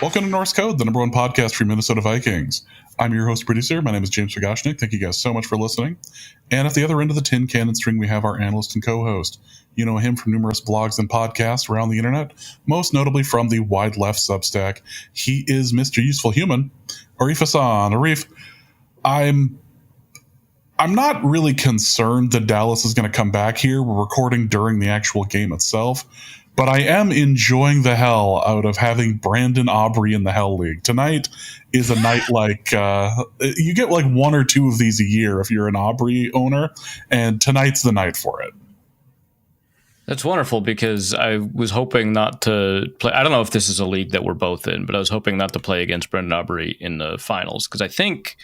Welcome to Norse Code, the number one podcast for Minnesota Vikings. I'm your host producer. My name is James Fagashnik. Thank you guys so much for listening. And at the other end of the tin cannon string, we have our analyst and co-host. You know him from numerous blogs and podcasts around the internet, most notably from the Wide Left Substack. He is Mr. Useful Human, Arif Hassan. Arif, I'm not really concerned that Dallas is going to come back here. We're recording during the actual game itself. But I am enjoying the hell out of having Brandon Aubrey in the Hell League. Tonight is a night like you get like one or two of these a year if you're an Aubrey owner, and tonight's the night for it. That's wonderful because I was hoping not to play. I don't know if this is a league that we're both in, but I was hoping not to play against Brandon Aubrey in the finals because I think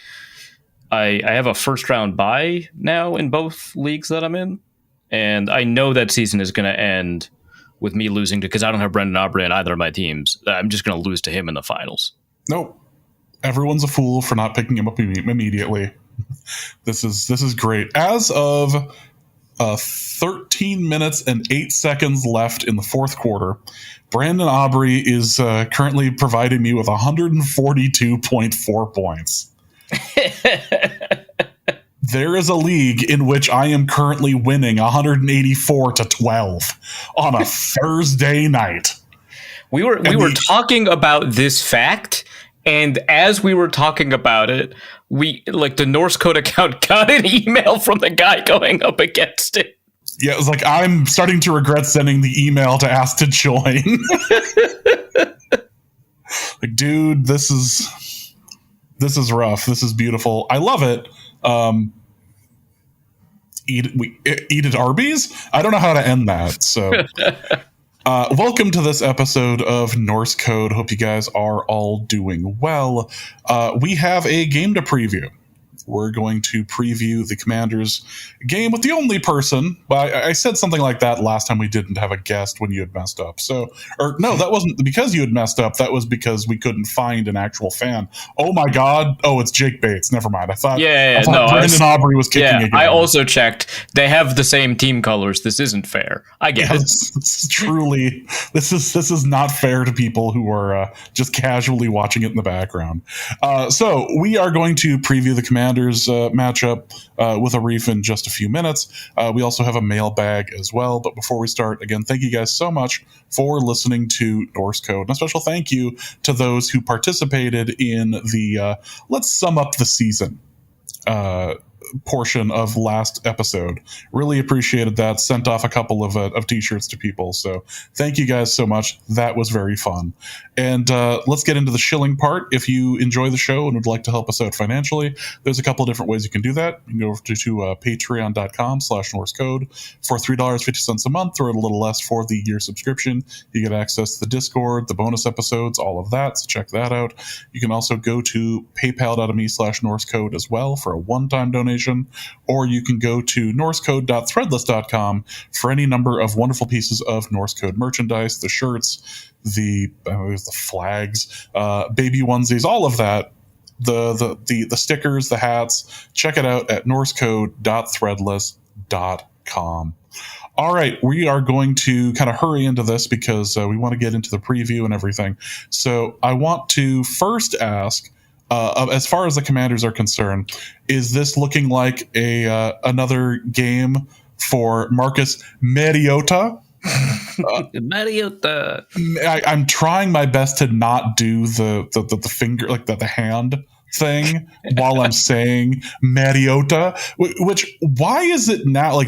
I have a first round bye now in both leagues that I'm in, and I know that season is going to end with me losing to, because I don't have Brendan Aubrey on either of my teams. I'm just going to lose to him in the finals. Nope. Everyone's a fool for not picking him up immediately. This is great. As of 13 minutes and 8 seconds left in the fourth quarter, Brandon Aubrey is currently providing me with 142.4 points. There is a league in which I am currently winning 184-12 on a Thursday night. We were talking about this fact, and as we were talking about it, the Norse Code account got an email from the guy going up against it. Yeah, it was like, I'm starting to regret sending the email to ask to join. Like, dude, this is rough. This is beautiful. I love it. Eat at Arby's? I don't know how to end that. So, welcome to this episode of Norse Code. Hope you guys are all doing well. We have a game to preview. We're going to preview the Commanders game with the only person. But I said something like that last time we didn't have a guest when you had messed up. That wasn't because you had messed up. That was because we couldn't find an actual fan. Oh my God. Oh, it's Jake Bates. Never mind. I thought Brandon Aubrey was kicking again. I also checked. They have the same team colors. This isn't fair. I get it. It's truly, this is not fair to people who are just casually watching it in the background. So we are going to preview the Commanders matchup with Arif in just a few minutes. We also have a mailbag as well. But before we start, again, thank you guys so much for listening to Norse Code. And a special thank you to those who participated in the Let's Sum Up the Season portion of last episode. Really appreciated that. Sent off a couple of t-shirts to people. So thank you guys so much. That was very fun. And let's get into the shilling part. If you enjoy the show and would like to help us out financially, there's a couple of different ways you can do that. You can go over to patreon.com/norsecode for $3.50 a month, or a little less for the year subscription. You get access to the Discord, the bonus episodes, all of that. So check that out. You can also go to paypal.me/norsecode as well for a one-time donation, or you can go to norsecode.threadless.com for any number of wonderful pieces of Norse Code merchandise, the shirts, the flags, baby onesies, all of that, the stickers, the hats. Check it out at norsecode.threadless.com. All right, we are going to kind of hurry into this because we want to get into the preview and everything. So I want to first ask, as far as the Commanders are concerned, is this looking like another game for Marcus Mariota? Mariota. I'm trying my best to not do the finger, like the hand thing while I'm saying Mariota. Which, why is it now? Like,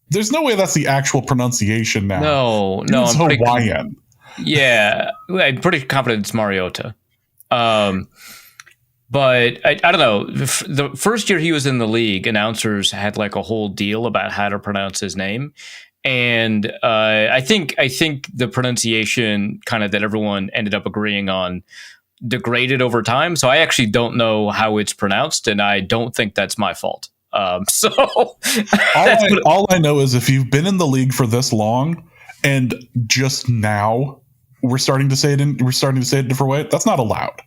there's no way that's the actual pronunciation now. No, it's Hawaiian. I'm pretty confident it's Mariota. But I don't know. The first year he was in the league, announcers had like a whole deal about how to pronounce his name. And I think the pronunciation kind of that everyone ended up agreeing on degraded over time. So I actually don't know how it's pronounced, and I don't think that's my fault. All I know is if you've been in the league for this long and just now we're starting to say it a different way, that's not allowed.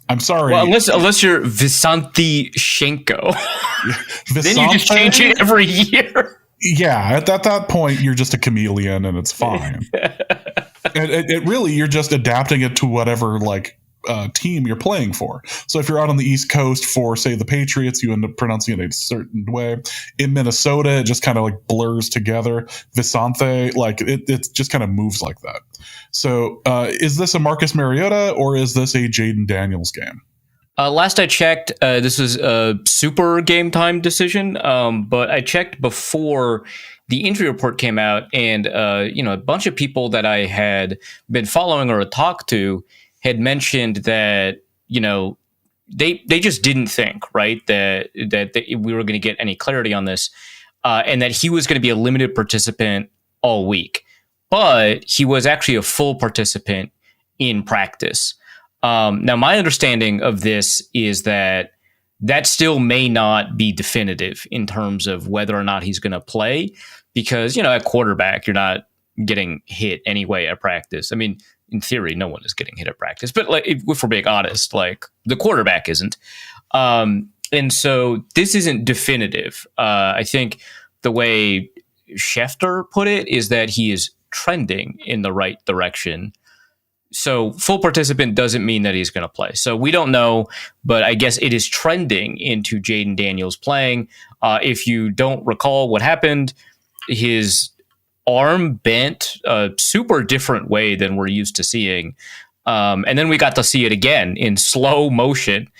I'm sorry. Well, unless you're Visanti Shenko. Then you just change it every year. Yeah, at that point, you're just a chameleon and it's fine. And it really, you're just adapting it to whatever team you're playing for. So if you're out on the East Coast for, say, the Patriots, you end up pronouncing it a certain way. In Minnesota, it just kind of like blurs together. Visante, like it just kind of moves like that. So is this a Marcus Mariota or is this a Jaden Daniels game? Last I checked, this was a super game time decision, but I checked before the injury report came out, and a bunch of people that I had been following or talked to had mentioned that they just didn't think, right, that we were going to get any clarity on this, and that he was going to be a limited participant all week, but he was actually a full participant in practice. Now, my understanding of this is that still may not be definitive in terms of whether or not he's going to play, because, at quarterback, you're not getting hit anyway at practice. I mean, in theory, no one is getting hit at practice, but if we're being honest, the quarterback isn't. And so this isn't definitive. I think the way Schefter put it is that he is trending in the right direction. So full participant doesn't mean that he's going to play. So we don't know, but I guess it is trending into Jaden Daniels playing. If you don't recall what happened, his arm bent a super different way than we're used to seeing. And then we got to see it again in slow motion.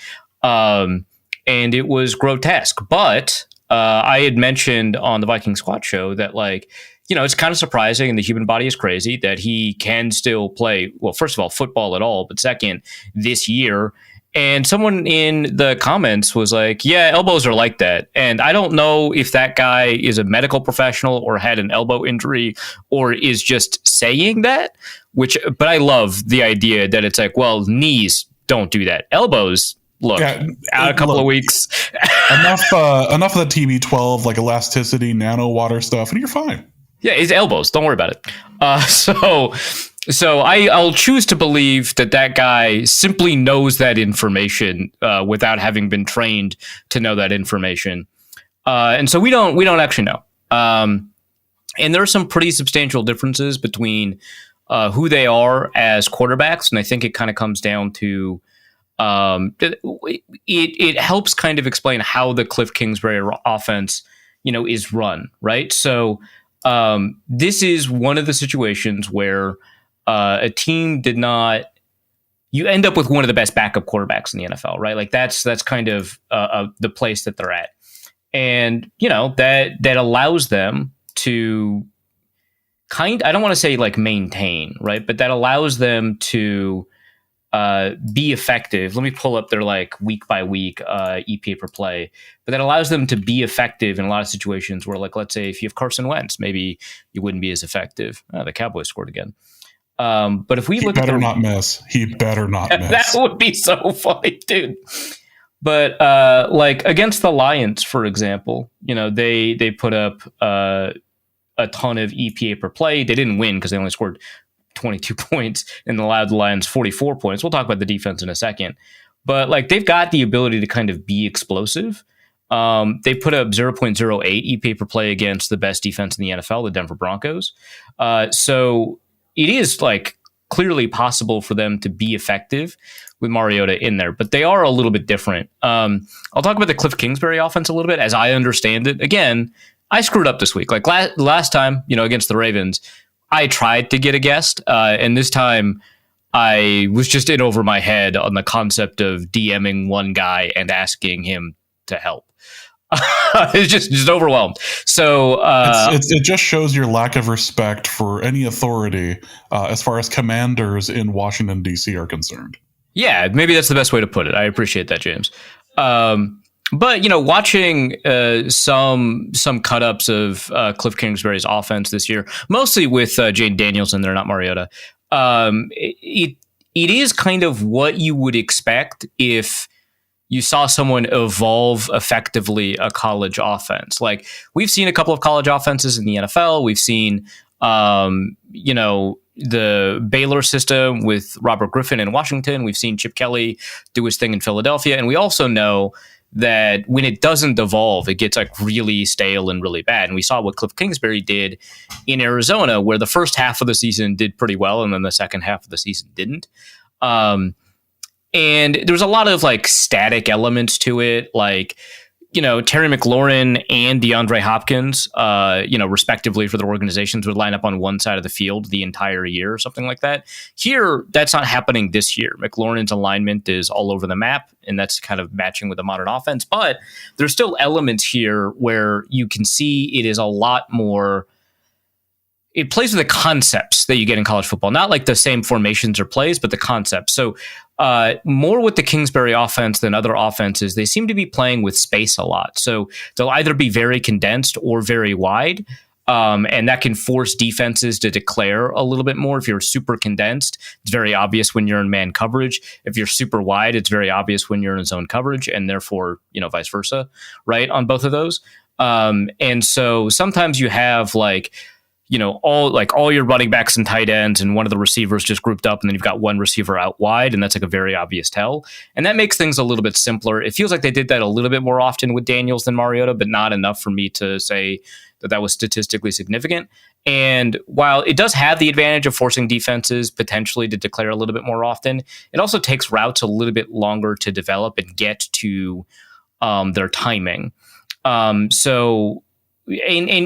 And it was grotesque. But I had mentioned on the Viking Squad show that it's kind of surprising, and the human body is crazy, that he can still play, well, first of all, football at all, but second, this year. And someone in the comments was like, yeah, elbows are like that. And I don't know if that guy is a medical professional or had an elbow injury or is just saying that, but I love the idea that it's like, well, knees don't do that. Elbows, look, out a couple of weeks. enough of the TB12, like elasticity, nano water stuff, and you're fine. Yeah, his elbows. Don't worry about it. So I'll choose to believe that guy simply knows that information without having been trained to know that information. And so we don't actually know. And there are some pretty substantial differences between who they are as quarterbacks, and I think it kind of comes down to it helps kind of explain how the Cliff Kingsbury offense, is run, right? So this is one of the situations where a team did not. You end up with one of the best backup quarterbacks in the NFL, right? That's kind of the place that they're at, and that allows them to I don't want to say maintain, right? But that allows them to be effective. Let me pull up their week by week EPA per play, but that allows them to be effective in a lot of situations where, let's say if you have Carson Wentz, maybe you wouldn't be as effective. The Cowboys scored again. But if we look at he better not miss. That would be so funny, dude. But against the Lions, for example, they put up a ton of EPA per play. They didn't win because they only scored 22 points and allowed the Lions 44 points. We'll talk about the defense in a second. But they've got the ability to kind of be explosive. They put up 0.08 EPA per play against the best defense in the NFL, the Denver Broncos. So it is clearly possible for them to be effective with Mariota in there, but they are a little bit different. I'll talk about the Cliff Kingsbury offense a little bit as I understand it. Again, I screwed up this week. Last time, against the Ravens, I tried to get a guest, and this time I was just in over my head on the concept of DMing one guy and asking him to help. It's just overwhelmed. So it just shows your lack of respect for any authority as far as commanders in Washington, D.C. are concerned. Yeah, maybe that's the best way to put it. I appreciate that, James. But watching some cut-ups of Cliff Kingsbury's offense this year, mostly with Jaden Daniels in there, not Mariota, it is kind of what you would expect if you saw someone evolve effectively a college offense. We've seen a couple of college offenses in the NFL. We've seen, the Baylor system with Robert Griffin in Washington. We've seen Chip Kelly do his thing in Philadelphia. And we also know that when it doesn't evolve, it gets like really stale and really bad. And we saw what Cliff Kingsbury did in Arizona, where the first half of the season did pretty well, and then the second half of the season didn't. And there was a lot of like static elements to it, like, Terry McLaurin and DeAndre Hopkins, respectively for their organizations, would line up on one side of the field the entire year or something like that. Here, that's not happening this year. McLaurin's alignment is all over the map, and that's kind of matching with the modern offense. But there's still elements here where you can see it is a lot more. It plays with the concepts that you get in college football, not like the same formations or plays, but the concepts. So more with the Kingsbury offense than other offenses, they seem to be playing with space a lot. So they'll either be very condensed or very wide. And that can force defenses to declare a little bit more. If you're super condensed, it's very obvious when you're in man coverage. If you're super wide, it's very obvious when you're in zone coverage, and therefore, vice versa, right, on both of those. And so sometimes you have all your running backs and tight ends and one of the receivers just grouped up, and then you've got one receiver out wide, and that's like a very obvious tell. And that makes things a little bit simpler. It feels like they did that a little bit more often with Daniels than Mariota, but not enough for me to say that was statistically significant. And while it does have the advantage of forcing defenses potentially to declare a little bit more often, it also takes routes a little bit longer to develop and get to their timing. And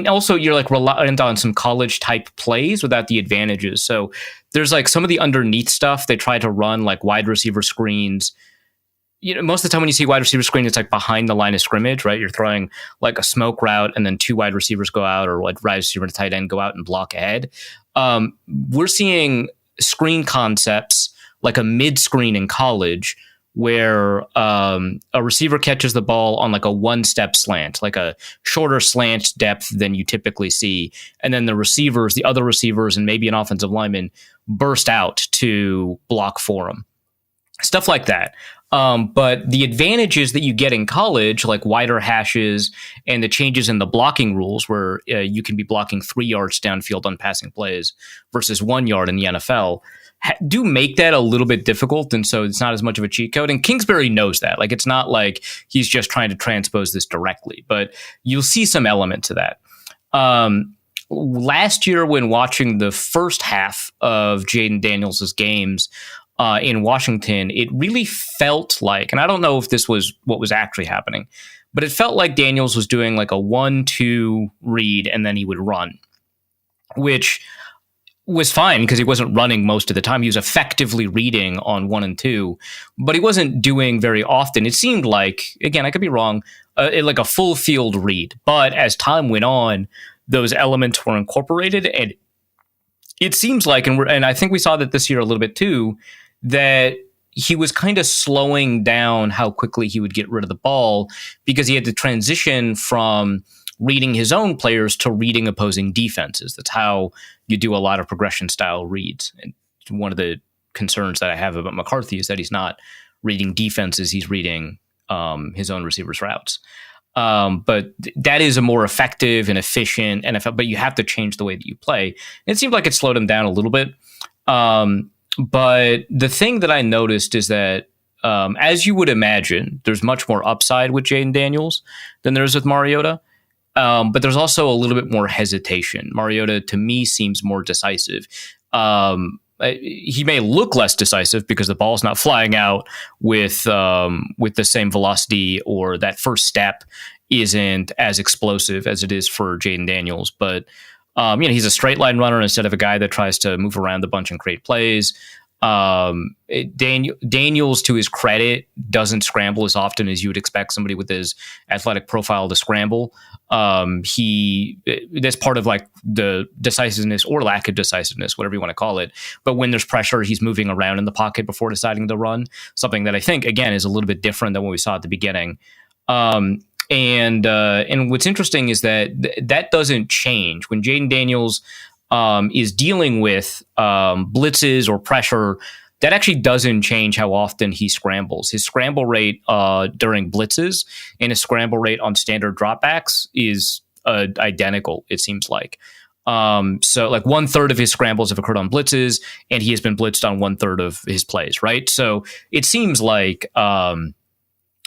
also you're like reliant on some college type plays without the advantages. So there's like some of the underneath stuff they try to run, like wide receiver screens. Most of the time when you see wide receiver screen, it's like behind the line of scrimmage, right? You're throwing like a smoke route, and then two wide receivers go out, or like wide receiver and tight end go out and block ahead. We're seeing screen concepts like a mid screen in college, where a receiver catches the ball on like a one-step slant, like a shorter slant depth than you typically see. And then the other receivers, and maybe an offensive lineman burst out to block for him. Stuff like that. But the advantages that you get in college, like wider hashes and the changes in the blocking rules, where you can be blocking 3 yards downfield on passing plays versus 1 yard in the NFL, do make that a little bit difficult, and so it's not as much of a cheat code. And Kingsbury knows that. Like, it's not like he's just trying to transpose this directly, but you'll see some element to that. Last year, when watching the first half of Jaden Daniels' games in Washington, it really felt like, and I don't know if this was what was actually happening, but it felt like Daniels was doing like a 1-2 read, and then he would run, which was fine because he wasn't running most of the time. He was effectively reading on 1 and 2, but he wasn't doing very often. It seemed like, again, I could be wrong, like a full field read. But as time went on, those elements were incorporated, and it seems like, and I think we saw that this year a little bit too, that he was kind of slowing down how quickly he would get rid of the ball, because he had to transition from reading his own players to reading opposing defenses. That's how you do a lot of progression style reads. And one of the concerns that I have about McCarthy is that he's not reading defenses, he's reading his own receivers' routes. But that is a more effective and efficient NFL, but you have to change the way that you play. And it seemed like it slowed him down a little bit. But the thing that I noticed is that, as you would imagine, there's much more upside with Jaden Daniels than there is with Mariota. But there's also a little bit more hesitation. Mariota, to me, seems more decisive. He may look less decisive because the ball's not flying out with the same velocity, or that first step isn't as explosive as it is for Jaden Daniels. But he's a straight line runner instead of a guy that tries to move around a bunch and create plays. Daniels, to his credit, doesn't scramble as often as you would expect somebody with his athletic profile to scramble. That's part of like the decisiveness or lack of decisiveness, whatever you want to call it. But when there's pressure, he's moving around in the pocket before deciding to run, something that I think, again, is a little bit different than what we saw at the beginning. And what's interesting is that that doesn't change when Jaden Daniels is dealing with blitzes or pressure. That actually doesn't change how often he scrambles. His scramble rate during blitzes and his scramble rate on standard dropbacks is identical, it seems like. So like 1/3 of his scrambles have occurred on blitzes, and he has been blitzed on 1/3 of his plays, right? So it seems like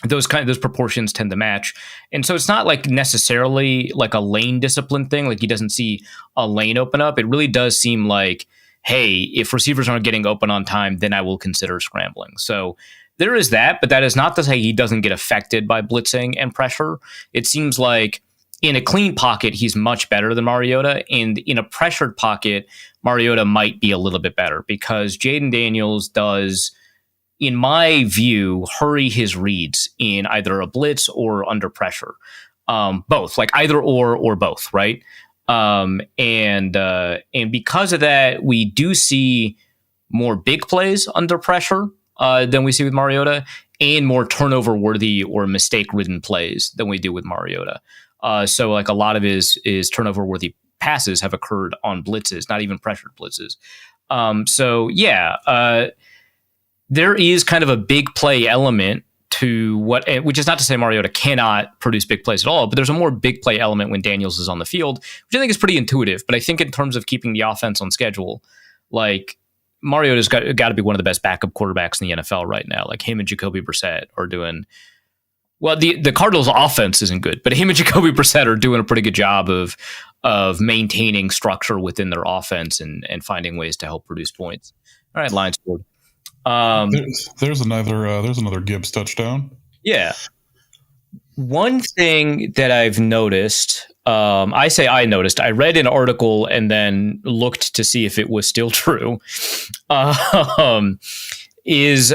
those proportions tend to match. And so it's not like necessarily like a lane discipline thing. Like he doesn't see a lane open up. It really does seem like, hey, if receivers aren't getting open on time, then I will consider scrambling. So there is that, but that is not to say he doesn't get affected by blitzing and pressure. It seems like in a clean pocket, he's much better than Mariota. And in a pressured pocket, Mariota might be a little bit better because Jaden Daniels does, in my view, hurry his reads in either a blitz or under pressure. Both, like either or both, right? And because of that, we do see more big plays under pressure than we see with Mariota, and more turnover-worthy or mistake-ridden plays than we do with Mariota. So like a lot of his turnover-worthy passes have occurred on blitzes, not even pressured blitzes. There is kind of a big play element to which is not to say Mariota cannot produce big plays at all, but there's a more big play element when Daniels is on the field, which I think is pretty intuitive. But I think in terms of keeping the offense on schedule, like Mariota's got to be one of the best backup quarterbacks in the NFL right now. Like him and Jacoby Brissett are doing well. The Cardinals' offense isn't good, but him and Jacoby Brissett are doing a pretty good job of maintaining structure within their offense and finding ways to help produce points. All right, Lions scored. There's another Gibbs touchdown. Yeah. One thing that I've noticed, I read an article and then looked to see if it was still true, is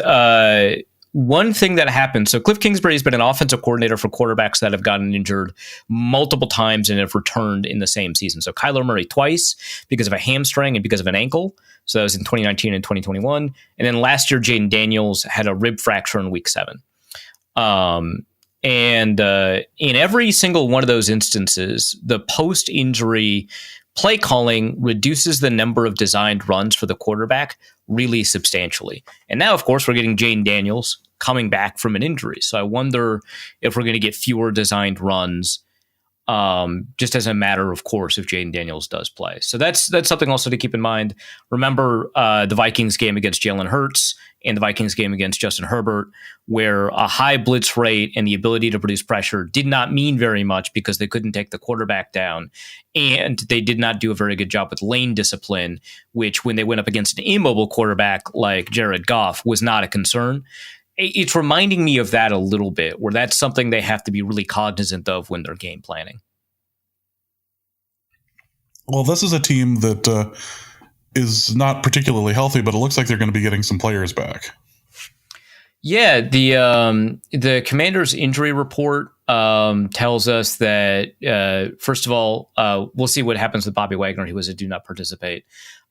one thing that happened. So Cliff Kingsbury has been an offensive coordinator for quarterbacks that have gotten injured multiple times and have returned in the same season. So Kyler Murray twice because of a hamstring and because of an ankle. So that was in 2019 and 2021. And then last year, Jaden Daniels had a rib fracture in week 7. In every single one of those instances, the post-injury play calling reduces the number of designed runs for the quarterback really substantially. And now, of course, we're getting Jaden Daniels coming back from an injury. So I wonder if we're going to get fewer designed runs just as a matter of course if Jaden Daniels does play. So that's something also to keep in mind. Remember the Vikings game against Jalen Hurts and the Vikings game against Justin Herbert, where a high blitz rate and the ability to produce pressure did not mean very much because they couldn't take the quarterback down. And they did not do a very good job with lane discipline, which when they went up against an immobile quarterback like Jared Goff was not a concern. It's reminding me of that a little bit, where that's something they have to be really cognizant of when they're game planning. Well, this is a team that is not particularly healthy, but it looks like they're going to be getting some players back. Yeah, the Commanders' injury report tells us that, first of all, we'll see what happens with Bobby Wagner. He was a do not participate.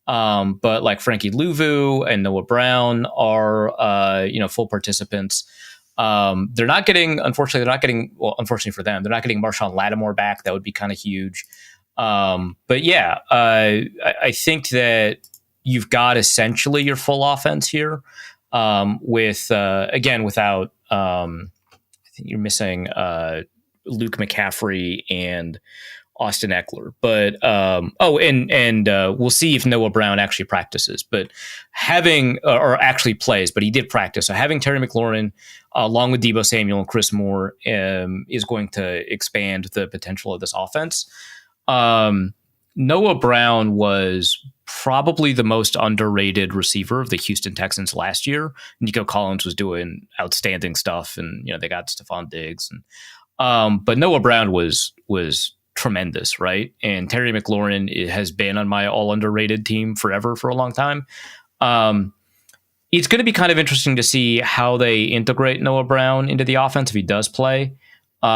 But like Frankie Louvu and Noah Brown are, full participants. Unfortunately for them, they're not getting Marshawn Lattimore back. That would be kind of huge. But yeah, I think that you've got essentially your full offense here, without, I think you're missing, Luke McCaffrey and Austin Eckler, but we'll see if Noah Brown actually practices, but or actually plays, but he did practice. So having Terry McLaurin along with Deebo Samuel and Chris Moore is going to expand the potential of this offense. Noah Brown was probably the most underrated receiver of the Houston Texans last year. Nico Collins was doing outstanding stuff, and they got Stephon Diggs, and but Noah Brown was tremendous, right? And Terry McLaurin has been on my all underrated team forever for a long time. It's going to be kind of interesting to see how they integrate Noah Brown into the offense if he does play. They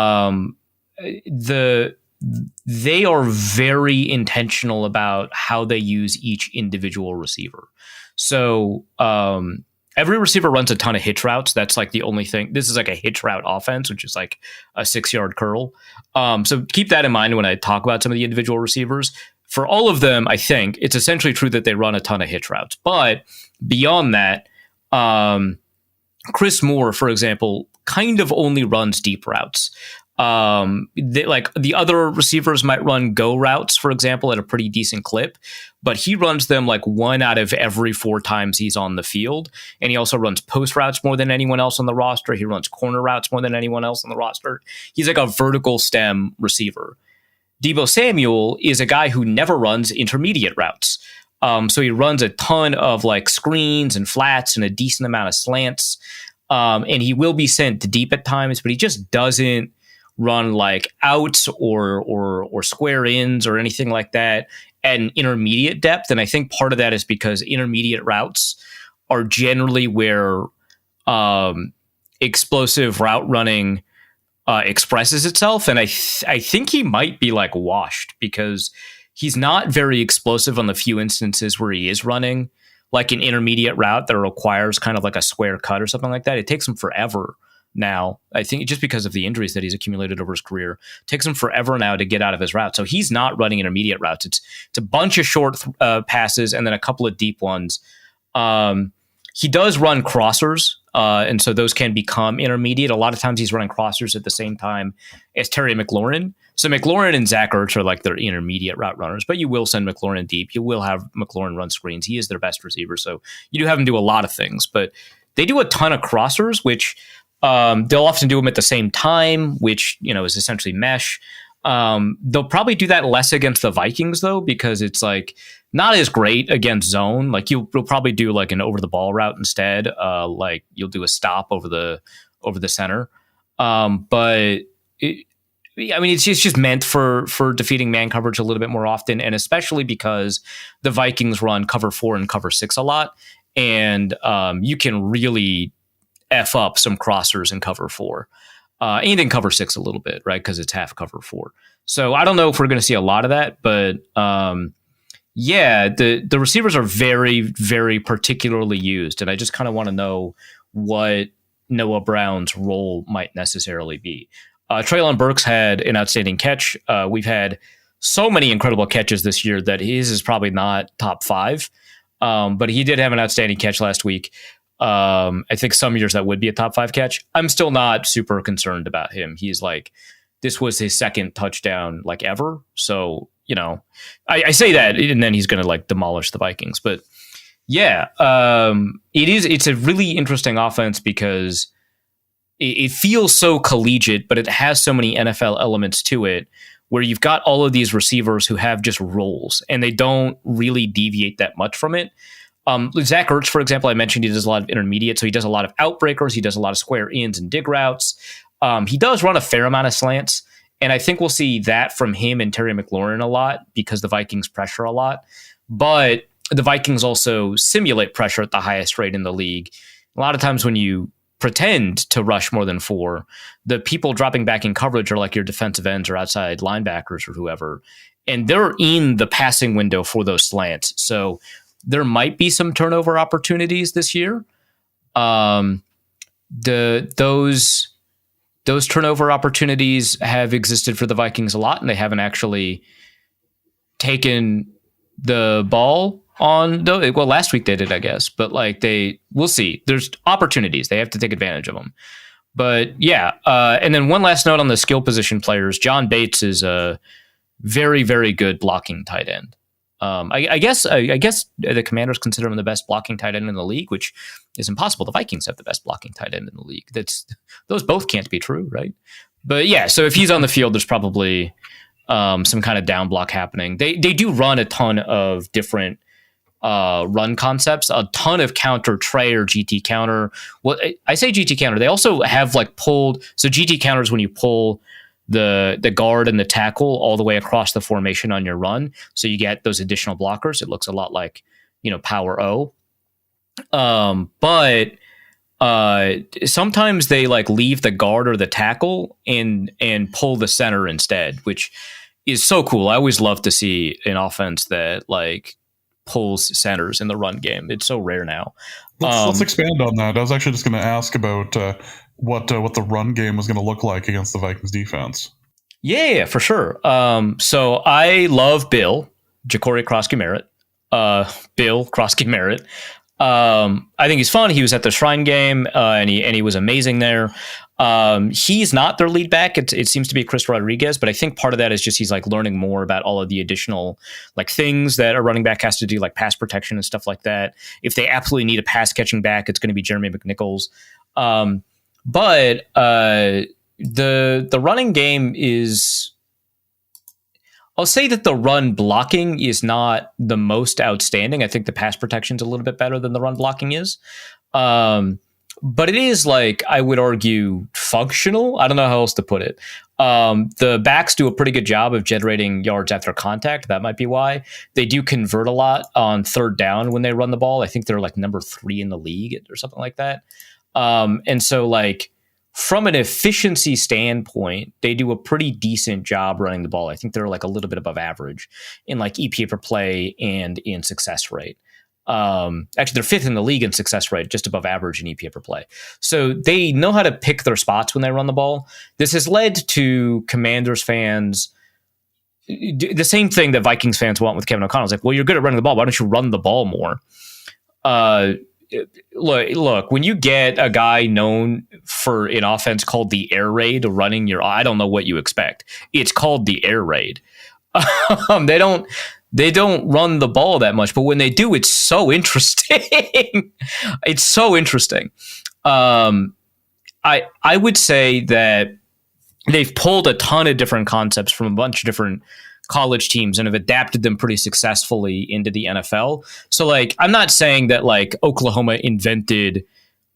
are very intentional about how they use each individual receiver. So every receiver runs a ton of hitch routes. That's like the only thing. This is like a hitch route offense, which is like a 6-yard curl. So keep that in mind when I talk about some of the individual receivers. For all of them, I think it's essentially true that they run a ton of hitch routes. But beyond that, Chris Moore, for example, kind of only runs deep routes. Like the other receivers might run go routes, for example, at a pretty decent clip, but he runs them like 1 out of every 4 times he's on the field. And he also runs post routes more than anyone else on the roster. He runs corner routes more than anyone else on the roster. He's like a vertical stem receiver. Deebo Samuel is a guy who never runs intermediate routes. So he runs a ton of like screens and flats and a decent amount of slants. And he will be sent deep at times, but he just doesn't run like outs or square ins or anything like that at an intermediate depth. And I think part of that is because intermediate routes are generally where explosive route running expresses itself. And I think he might be like washed because he's not very explosive on the few instances where he is running like an intermediate route that requires kind of like a square cut or something like that. It takes him forever now. I think just because of the injuries that he's accumulated over his career, it takes him forever now to get out of his route. So he's not running intermediate routes. It's a bunch of short passes and then a couple of deep ones. He does run crossers, and so those can become intermediate. A lot of times he's running crossers at the same time as Terry McLaurin. So McLaurin and Zach Ertz are like their intermediate route runners, but you will send McLaurin deep. You will have McLaurin run screens. He is their best receiver, so you do have him do a lot of things. But they do a ton of crossers, which they'll often do them at the same time, which is essentially mesh. They'll probably do that less against the Vikings though, because it's like not as great against zone. Like you'll probably do like an over the ball route instead. Like you'll do a stop over the center. But it's just meant for defeating man coverage a little bit more often, and especially because the Vikings run cover 4 and cover 6 a lot, and you can really F up some crossers in cover 4. And in cover 6 a little bit, right? Because it's half cover 4. So I don't know if we're going to see a lot of that, but the receivers are very, very particularly used. And I just kind of want to know what Noah Brown's role might necessarily be. Treylon Burks had an outstanding catch. We've had so many incredible catches this year that his is probably not top 5. But he did have an outstanding catch last week. I think some years that would be a top 5 catch. I'm still not super concerned about him. He's like, this was his second touchdown like ever. So, I say that and then he's going to like demolish the Vikings. But yeah, it's a really interesting offense because it feels so collegiate, but it has so many NFL elements to it where you've got all of these receivers who have just roles and they don't really deviate that much from it. Zach Ertz, for example, I mentioned he does a lot of intermediate, so he does a lot of outbreakers. He does a lot of square ins and dig routes. He does run a fair amount of slants, and I think we'll see that from him and Terry McLaurin a lot because the Vikings pressure a lot. But the Vikings also simulate pressure at the highest rate in the league. A lot of times when you pretend to rush more than 4, the people dropping back in coverage are like your defensive ends or outside linebackers or whoever, and they're in the passing window for those slants. So there might be some turnover opportunities this year. Those turnover opportunities have existed for the Vikings a lot, and they haven't actually taken the ball on. Well, last week they did, I guess, but like we'll see. There's opportunities; they have to take advantage of them. But yeah, and then one last note on the skill position players: John Bates is a very, very good blocking tight end. I guess the Commanders consider him the best blocking tight end in the league, which is impossible. The Vikings have the best blocking tight end in the league. Those both can't be true, right? But yeah, so if he's on the field, there's probably some kind of down block happening. They do run a ton of different run concepts, a ton of counter tray or GT counter. Well, I say GT counter. They also have like pulled. So GT counter is when you pull the guard and the tackle all the way across the formation on your run. So you get those additional blockers. It looks a lot like, power O. But sometimes they like leave the guard or the tackle and pull the center instead, which is so cool. I always love to see an offense that like pulls centers in the run game. It's so rare now. Let's expand on that. I was actually just going to ask about what the run game was going to look like against the Vikings defense. Yeah, for sure. So I love Bill Ja'Cory Krosky-Merritt. I think he's fun. He was at the Shrine game, and he was amazing there. He's not their lead back. It seems to be Chris Rodriguez, but I think part of that is just he's like learning more about all of the additional like things that a running back has to do, like pass protection and stuff like that. If they absolutely need a pass catching back, it's going to be Jeremy McNichols. But the running game is, I'll say that the run blocking is not the most outstanding. I think the pass protection is a little bit better than the run blocking is. But it is, like, I would argue, functional. I don't know how else to put it. The backs do a pretty good job of generating yards after contact. That might be why. They do convert a lot on third down when they run the ball. I think they're like number 3 in the league or something like that. And so, like, from an efficiency standpoint, they do a pretty decent job running the ball. I think they're like a little bit above average in like EPA per play and in success rate. Actually, they're 5th in the league in success rate, just above average in EPA per play. So they know how to pick their spots when they run the ball. This has led to Commanders fans, the same thing that Vikings fans want with Kevin O'Connell. It's like, well, you're good at running the ball. Why don't you run the ball more? Look, when you get a guy known for an offense called the air raid running your, I don't know what you expect. It's called the air raid. They don't run the ball that much, but when they do, it's so interesting. It's so interesting. I would say that they've pulled a ton of different concepts from a bunch of different college teams and have adapted them pretty successfully into the NFL. So, like, I'm not saying that like Oklahoma invented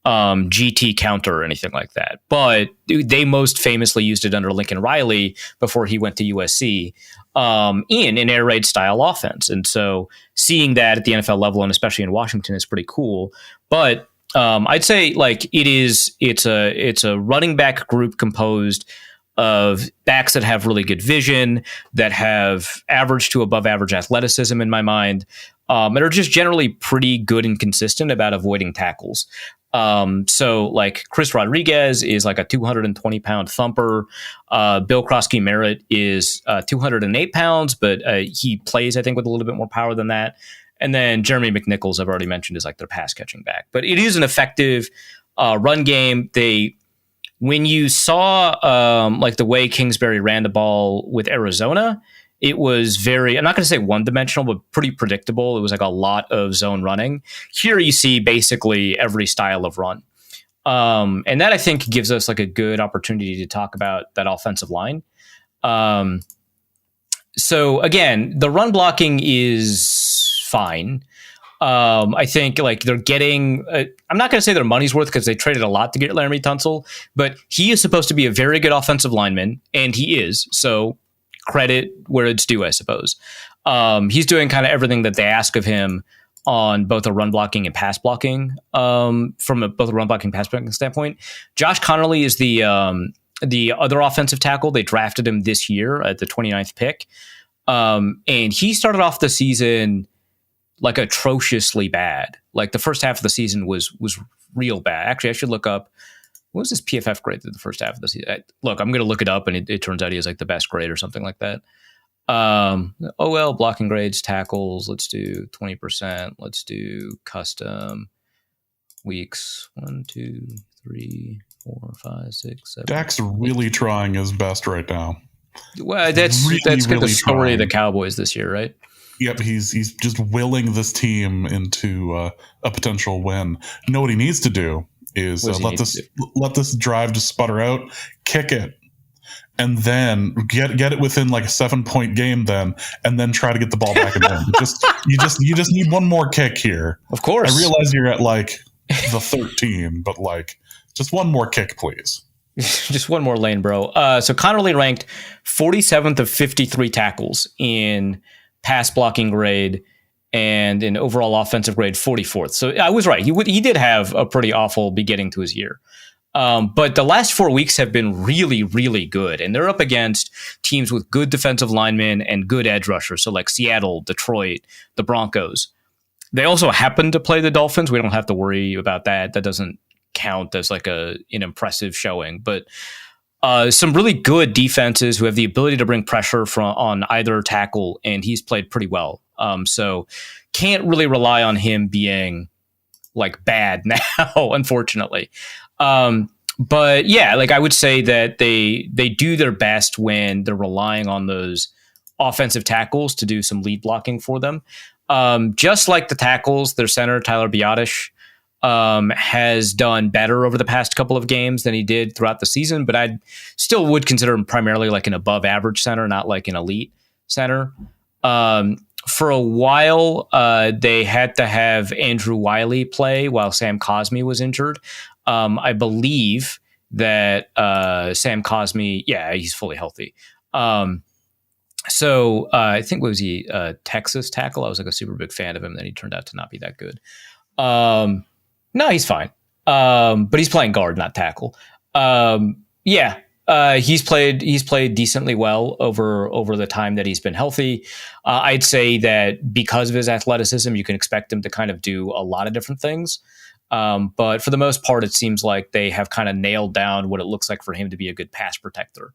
GT counter or anything like that, but they most famously used it under Lincoln Riley before he went to USC in an air raid style offense. And so seeing that at the NFL level and especially in Washington is pretty cool. But I'd say like it's a running back group composed of backs that have really good vision, that have average to above average athleticism in my mind, and are just generally pretty good and consistent about avoiding tackles. So like Chris Rodriguez is like a 220 pound thumper. Bill Krosky Merritt is 208 pounds, but he plays, I think, with a little bit more power than that. And then Jeremy McNichols, I've already mentioned, is like their pass catching back. But it is an effective run game. When you saw like the way Kingsbury ran the ball with Arizona, it was very, I'm not going to say one-dimensional, but pretty predictable. It was like a lot of zone running. Here you see basically every style of run. And that, I think, gives us like a good opportunity to talk about that offensive line. So again, the run blocking is fine. I think like they're getting, I'm not going to say their money's worth because they traded a lot to get Laramie Tunsil, but he is supposed to be a very good offensive lineman, and he is. So credit where it's due, I suppose. He's doing kind of everything that they ask of him on both a run blocking and pass blocking, from both a run blocking and pass blocking standpoint. Josh Connerly is the other offensive tackle. They drafted him this year at the 29th pick. And he started off the season like atrociously bad. Like the first half of the season was real bad. Actually, I should look up, what was his PFF grade through the first half of the season? Look, I'm going to look it up, and it turns out he has like the best grade or something like that. OL blocking grades, tackles. Let's do 20%. Let's do custom weeks. 1, 2, 3, 4, 5, 6, 7. Dak's really trying his best right now. Well, that's really, been the really story trying. of the Cowboys this year, right? Yep, he's just willing this team into a potential win. You know what he needs to do is let this drive just sputter out, kick it, and then get it within like a 7-point game, and then try to get the ball back and win. You just need one more kick here. Of course, I realize you're at like the 13, but like just one more kick, please. Just one more lane, bro. So Connerly ranked 47th of 53 tackles in pass blocking grade, and in overall offensive grade 44th. So I was right. He did have a pretty awful beginning to his year. But the last 4 weeks have been really, really good. And they're up against teams with good defensive linemen and good edge rushers. So like Seattle, Detroit, the Broncos. They also happen to play the Dolphins. We don't have to worry about that. That doesn't count as like an impressive showing. But some really good defenses who have the ability to bring pressure on either tackle, and he's played pretty well. So can't really rely on him being like bad now, unfortunately. But yeah, like I would say that they do their best when they're relying on those offensive tackles to do some lead blocking for them. Just like the tackles, their center Tyler Biotish has done better over the past couple of games than he did throughout the season, but I still would consider him primarily like an above average center, not like an elite center. For a while, they had to have Andrew Wiley play while Sam Cosmi was injured. I believe that Sam Cosmi, he's fully healthy. So I think was he Texas tackle? I was like a super big fan of him. Then he turned out to not be that good. No, he's fine. But he's playing guard, not tackle. He's played decently well over the time that he's been healthy. I'd say that because of his athleticism, you can expect him to kind of do a lot of different things. But for the most part, it seems like they have kind of nailed down what it looks like for him to be a good pass protector.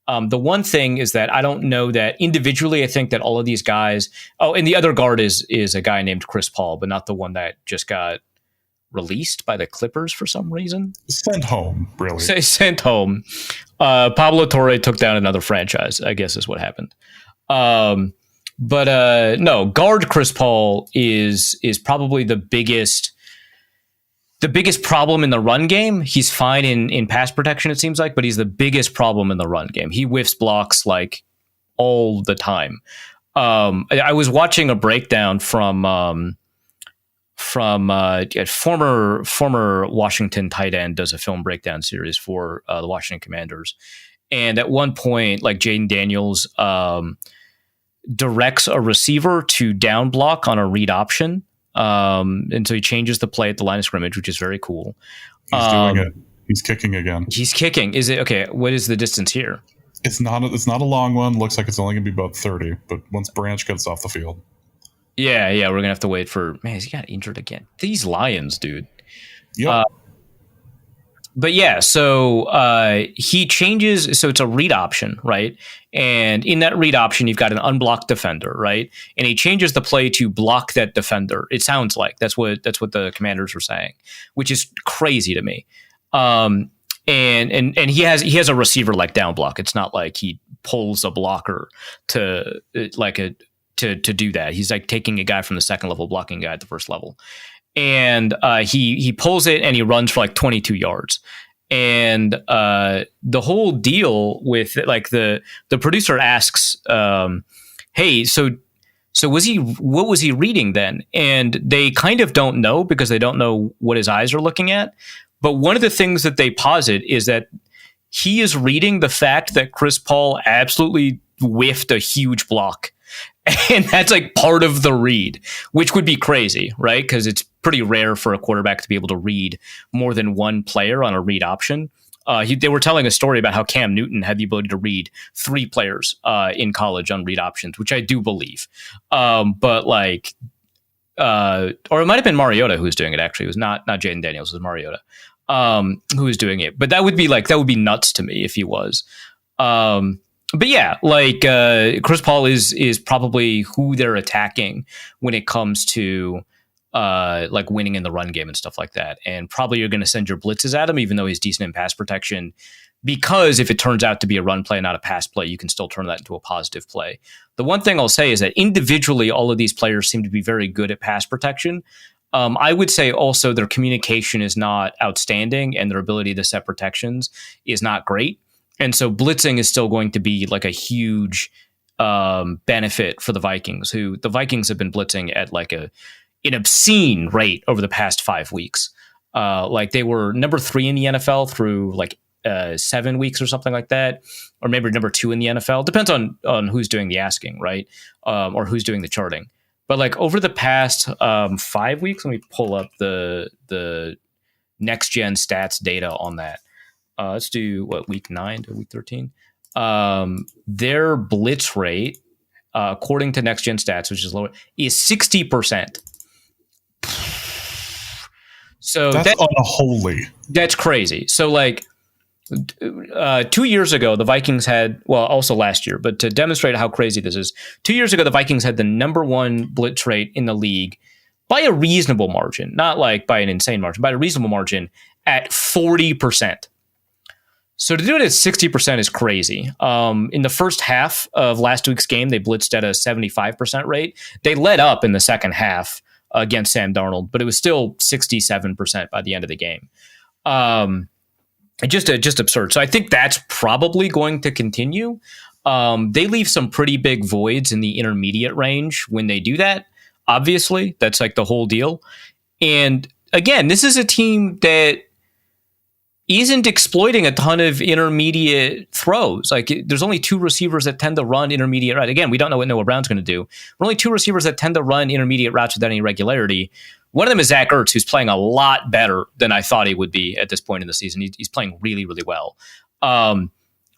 The one thing is that I don't know that individually, I think that all of these guys, and the other guard is a guy named Chris Paul, but not the one that just got released by the Clippers for some reason. Sent home, really. Sent home. Pablo Torre took down another franchise, I guess is what happened. But no, guard Chris Paul is probably the biggest problem in the run game. He's fine in pass protection, it seems like, but he's the biggest problem in the run game. He whiffs blocks like all the time. I was watching a breakdown from former Washington tight end does a film breakdown series for the Washington Commanders. And at one point, like Jaden Daniels directs a receiver to down block on a read option. And so he changes the play at the line of scrimmage, which is very cool. He's doing it. He's kicking again. He's kicking. Is it okay? What is the distance here? It's not a long one. Looks like it's only going to be about 30. But once Branch gets off the field, yeah, we're gonna have to wait for. Man, he got injured again. These Lions, dude. Yeah. But yeah, so he changes. So it's a read option, right? And in that read option, you've got an unblocked defender, right? And he changes the play to block that defender. It sounds like that's what the Commanders were saying, which is crazy to me. And he has a receiver like down block. It's not like he pulls a blocker to do that. He's like taking a guy from the second level, blocking a guy at the first level. And he pulls it and he runs for like 22 yards. And the whole deal with it, like the producer asks, hey, so what was he reading then? And they kind of don't know because they don't know what his eyes are looking at. But one of the things that they posit is that he is reading the fact that Chris Paul absolutely whiffed a huge block. And that's like part of the read, which would be crazy, right? Because it's pretty rare for a quarterback to be able to read more than one player on a read option. They were telling a story about how Cam Newton had the ability to read 3 players in college on read options, which I do believe. But like, or it might have been Mariota who was doing it. Actually, it was not Jaden Daniels, it was Mariota who was doing it. But that would be nuts to me if he was. But yeah, like Chris Paul is probably who they're attacking when it comes to like winning in the run game and stuff like that. And probably you're going to send your blitzes at him, even though he's decent in pass protection, because if it turns out to be a run play, not a pass play, you can still turn that into a positive play. The one thing I'll say is that individually, all of these players seem to be very good at pass protection. I would say also their communication is not outstanding and their ability to set protections is not great. And so blitzing is still going to be like a huge benefit for the Vikings, who the Vikings have been blitzing at like an obscene rate over the past 5 weeks. Like they were number 3 in the NFL through like 7 weeks or something like that, or maybe number 2 in the NFL. Depends on who's doing the asking, right? Or who's doing the charting. But like over the past 5 weeks, let me pull up the next gen stats data on that. Let's do week 9 to week 13. Their blitz rate, according to next gen stats, which is lower, is 60%. So that's unholy. That's crazy. So like 2 years ago, the Vikings had, well, also last year, but to demonstrate how crazy this is, 2 years ago, the Vikings had the number 1 blitz rate in the league by a reasonable margin, not like by an insane margin, by a reasonable margin at 40%. So to do it at 60% is crazy. In the first half of last week's game, they blitzed at a 75% rate. They led up in the second half against Sam Darnold, but it was still 67% by the end of the game. Just absurd. So I think that's probably going to continue. They leave some pretty big voids in the intermediate range when they do that. Obviously, that's like the whole deal. And again, this is a team that isn't exploiting a ton of intermediate throws. Like, there's only two receivers that tend to run intermediate routes. Again, we don't know what Noah Brown's going to do. There are only two receivers that tend to run intermediate routes without any regularity. One of them is Zach Ertz, who's playing a lot better than I thought he would be at this point in the season. He's playing really, really well.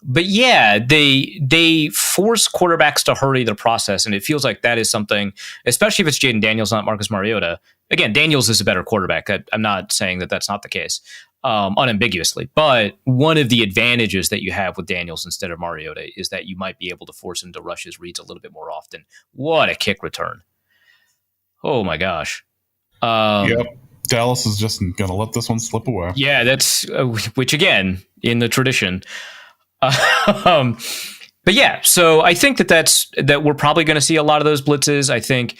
But yeah, they force quarterbacks to hurry the process, and it feels like that is something, especially if it's Jaden Daniels, not Marcus Mariota. Again, Daniels is a better quarterback. I'm not saying that that's not the case, unambiguously. But one of the advantages that you have with Daniels instead of Mariota is that you might be able to force him to rush his reads a little bit more often. What a kick return. Oh my gosh. Yep. Dallas is just going to let this one slip away. Yeah, that's which again in the tradition. But yeah, so I think that we're probably going to see a lot of those blitzes. I think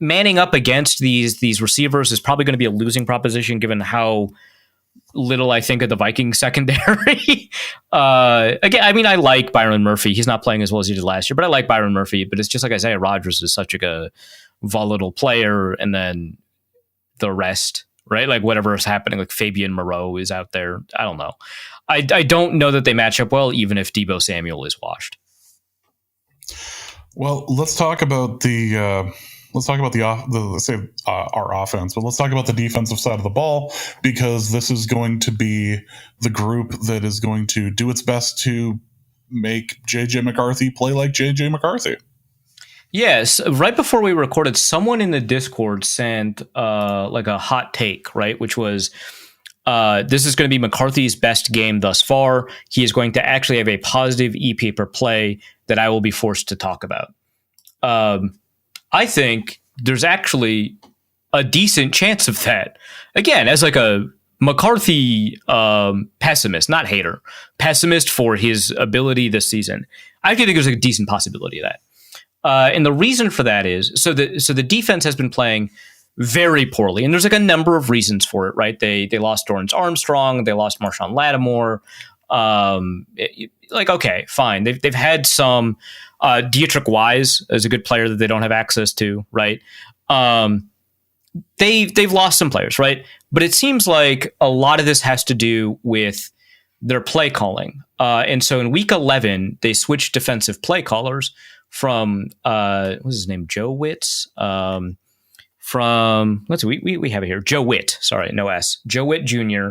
manning up against these receivers is probably going to be a losing proposition given how little I think of the Vikings secondary. Again, I mean, I like Byron Murphy. He's not playing as well as he did last year, but I like Byron Murphy. But it's just like Isaiah Rodgers is such a volatile player, and then the rest, right? Like whatever is happening, like Fabian Moreau is out there. I don't know. I don't know that they match up well, even if Deebo Samuel is washed. Well, let's talk about our offense, but let's talk about the defensive side of the ball, because this is going to be the group that is going to do its best to make JJ McCarthy play like JJ McCarthy. Yes, right before we recorded, someone in the Discord sent like a hot take, right? Which was, this is going to be McCarthy's best game thus far. He is going to actually have a positive EP per play that I will be forced to talk about. I think there's actually a decent chance of that. Again, as like a McCarthy pessimist, not hater, pessimist for his ability this season, I actually think there's a decent possibility of that. And the reason for that is, so the defense has been playing very poorly, and there's like a number of reasons for it, right? They lost Dorrance Armstrong, they lost Marshawn Lattimore. Okay, fine. They've had some. Dietrich Wise is a good player that they don't have access to, right? They've lost some players, right? But it seems like a lot of this has to do with their play calling. And so in week 11, they switched defensive play callers from what's his name, Joe Witz. From let's see, we have it here, Joe Witt. Sorry, no S. Joe Witt Jr.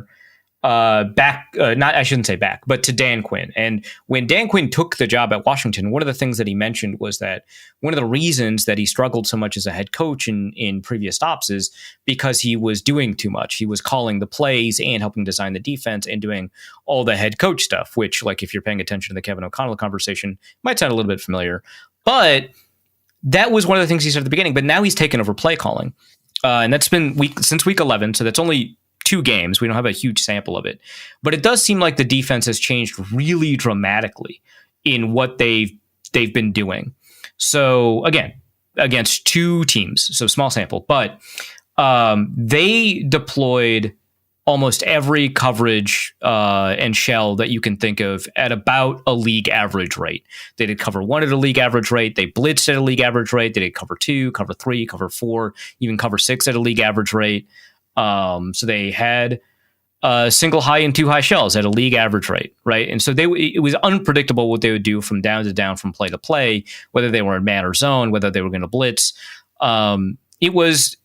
Back, not I shouldn't say back, but to Dan Quinn. And when Dan Quinn took the job at Washington, one of the things that he mentioned was that one of the reasons that he struggled so much as a head coach in previous stops is because he was doing too much. He was calling the plays and helping design the defense and doing all the head coach stuff, which, like, if you're paying attention to the Kevin O'Connell conversation, might sound a little bit familiar. But that was one of the things he said at the beginning. But now he's taken over play calling. And that's been since week 11. So that's only 2 games. We don't have a huge sample of it. But it does seem like the defense has changed really dramatically in what they've been doing. So again, against 2 teams, so small sample, but they deployed almost every coverage and shell that you can think of at about a league average rate. They did cover 1 at a league average rate. They blitzed at a league average rate. They did cover 2, cover 3, cover 4, even cover 6 at a league average rate. So they had single high and 2 high shells at a league average rate, right? And so it was unpredictable what they would do from down to down, from play to play, whether they were in man or zone, whether they were going to blitz. It was,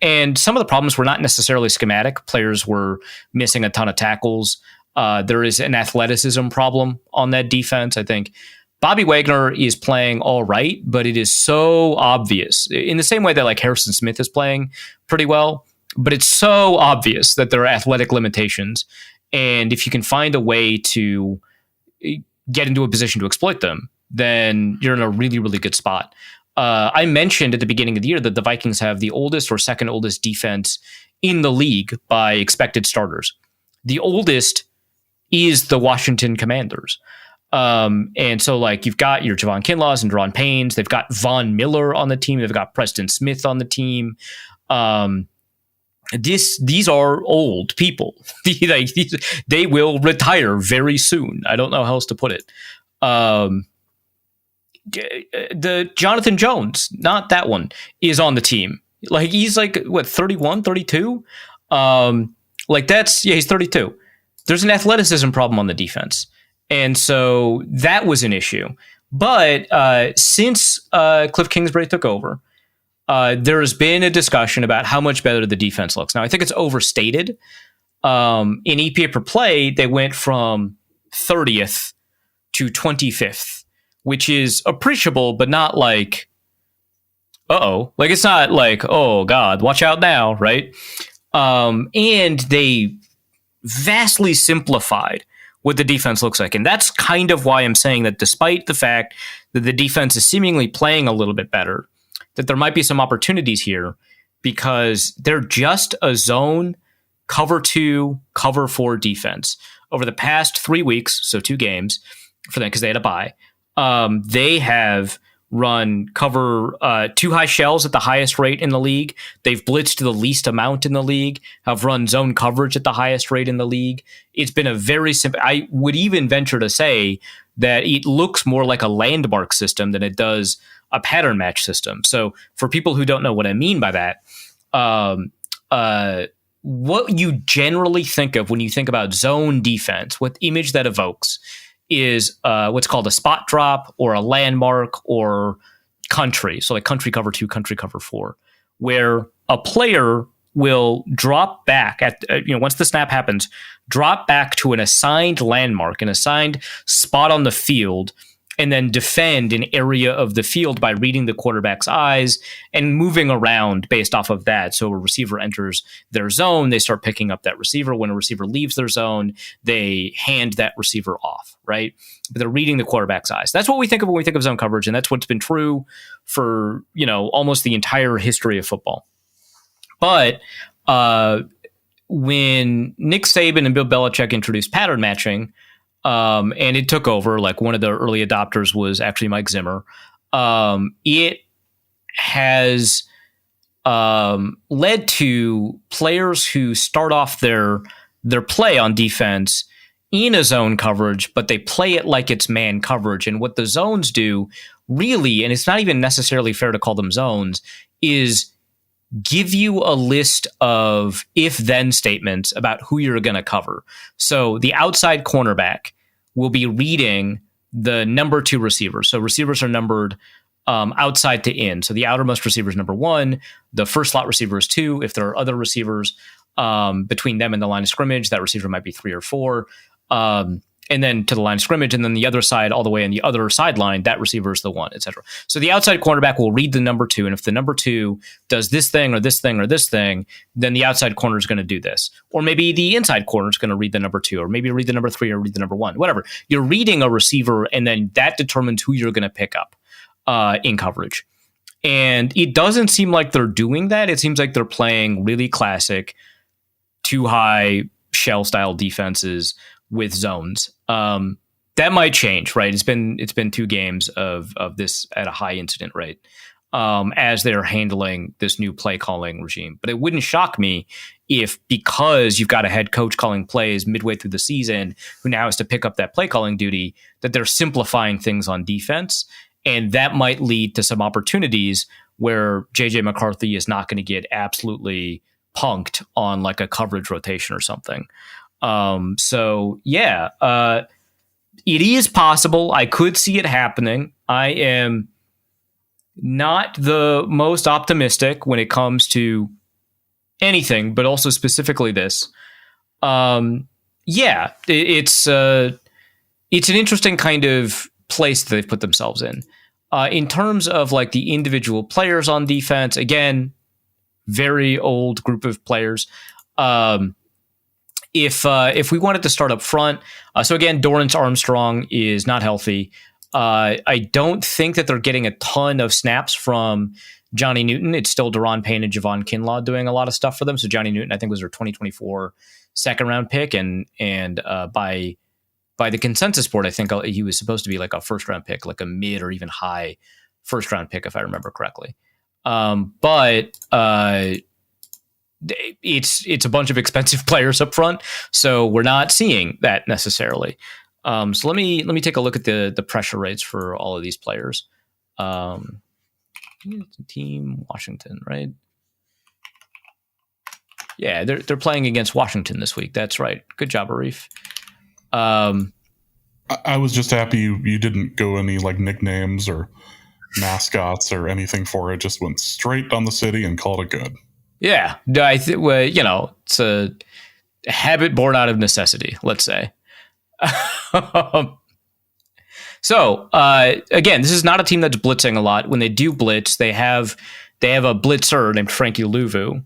and some of the problems were not necessarily schematic. Players were missing a ton of tackles. There is an athleticism problem on that defense. I think Bobby Wagner is playing all right, but it is so obvious, in the same way that like Harrison Smith is playing pretty well, but it's so obvious that there are athletic limitations. And if you can find a way to get into a position to exploit them, then you're in a really, really good spot. I mentioned at the beginning of the year that the Vikings have the oldest or second oldest defense in the league by expected starters. The oldest is the Washington Commanders. And so like you've got your Javon Kinlaws and Daron Paynes. They've got Von Miller on the team. They've got Preston Smith on the team. These are old people. They will retire very soon. I don't know how else to put it. The Jonathan Jones, not that one, is on the team. Like he's like what, 31, 32? He's 32. There's an athleticism problem on the defense. And so that was an issue. But since Cliff Kingsbury took over, there has been a discussion about how much better the defense looks. Now, I think it's overstated. In EPA per play, they went from 30th to 25th, which is appreciable, but not like, uh-oh. Like, it's not like, oh, God, watch out now, right? And they vastly simplified what the defense looks like. And that's kind of why I'm saying that despite the fact that the defense is seemingly playing a little bit better, that there might be some opportunities here because they're just a zone cover 2, cover 4 defense. Over the past 3 weeks, so 2 games for them because they had a bye, they have run cover 2 high shells at the highest rate in the league. They've blitzed the least amount in the league, have run zone coverage at the highest rate in the league. It's been a very simple, I would even venture to say that it looks more like a landmark system than it does a pattern match system. So for people who don't know what I mean by that, what you generally think of when you think about zone defense, what image that evokes is what's called a spot drop or a landmark or country. So like country cover 2, country cover 4, where a player will drop back at, once the snap happens, drop back to an assigned landmark, an assigned spot on the field, and then defend an area of the field by reading the quarterback's eyes and moving around based off of that. So a receiver enters their zone, they start picking up that receiver. When a receiver leaves their zone, they hand that receiver off, right? But they're reading the quarterback's eyes. That's what we think of when we think of zone coverage, and that's what's been true for, almost the entire history of football. But when Nick Saban and Bill Belichick introduced pattern matching, and it took over, like one of the early adopters was actually Mike Zimmer. It has led to players who start off their play on defense in a zone coverage, but they play it like it's man coverage. And what the zones do really, and it's not even necessarily fair to call them zones, is give you a list of if-then statements about who you're going to cover. So the outside cornerback will be reading the number 2 receiver. So receivers are numbered outside to in. So the outermost receiver is number 1. The first slot receiver is 2. If there are other receivers between them and the line of scrimmage, that receiver might be 3 or 4. And then to the line of scrimmage, and then the other side, all the way on the other sideline, that receiver is the 1, etc. So the outside cornerback will read the number 2, and if the number 2 does this thing or this thing or this thing, then the outside corner is going to do this. Or maybe the inside corner is going to read the number 2, or maybe read the number 3 or read the number 1, whatever. You're reading a receiver, and then that determines who you're going to pick up in coverage. And it doesn't seem like they're doing that. It seems like they're playing really classic 2 high shell style defenses with zones. That might change, right? It's been 2 games of this at a high incident rate as they're handling this new play calling regime. But it wouldn't shock me if, because you've got a head coach calling plays midway through the season who now has to pick up that play calling duty, that they're simplifying things on defense. And that might lead to some opportunities where JJ McCarthy is not going to get absolutely punked on like a coverage rotation or something. It is possible. I could see it happening. I am not the most optimistic when it comes to anything, but also specifically this. It's an interesting kind of place that they've put themselves in. In terms of like the individual players on defense, again, very old group of players. If we wanted to start up front, so again, Dorrance Armstrong is not healthy. I don't think that they're getting a ton of snaps from Johnny Newton. It's still Daron Payne and Javon Kinlaw doing a lot of stuff for them. So Johnny Newton, I think, was their 2024 second round pick, and by the consensus board, I think he was supposed to be like a first round pick, like a mid or even high first round pick, if I remember correctly. But it's a bunch of expensive players up front, so we're not seeing that necessarily. So let me take a look at the pressure rates for all of these players. Team Washington, right? Yeah, they're playing against Washington this week. That's right. Good job, Arif. I was just happy you didn't go any like nicknames or mascots or anything for it. Just went straight on the city and called it good. Yeah, it's a habit born out of necessity, let's say. So again, this is not a team that's blitzing a lot. When they do blitz, they have a blitzer named Frankie Louvu,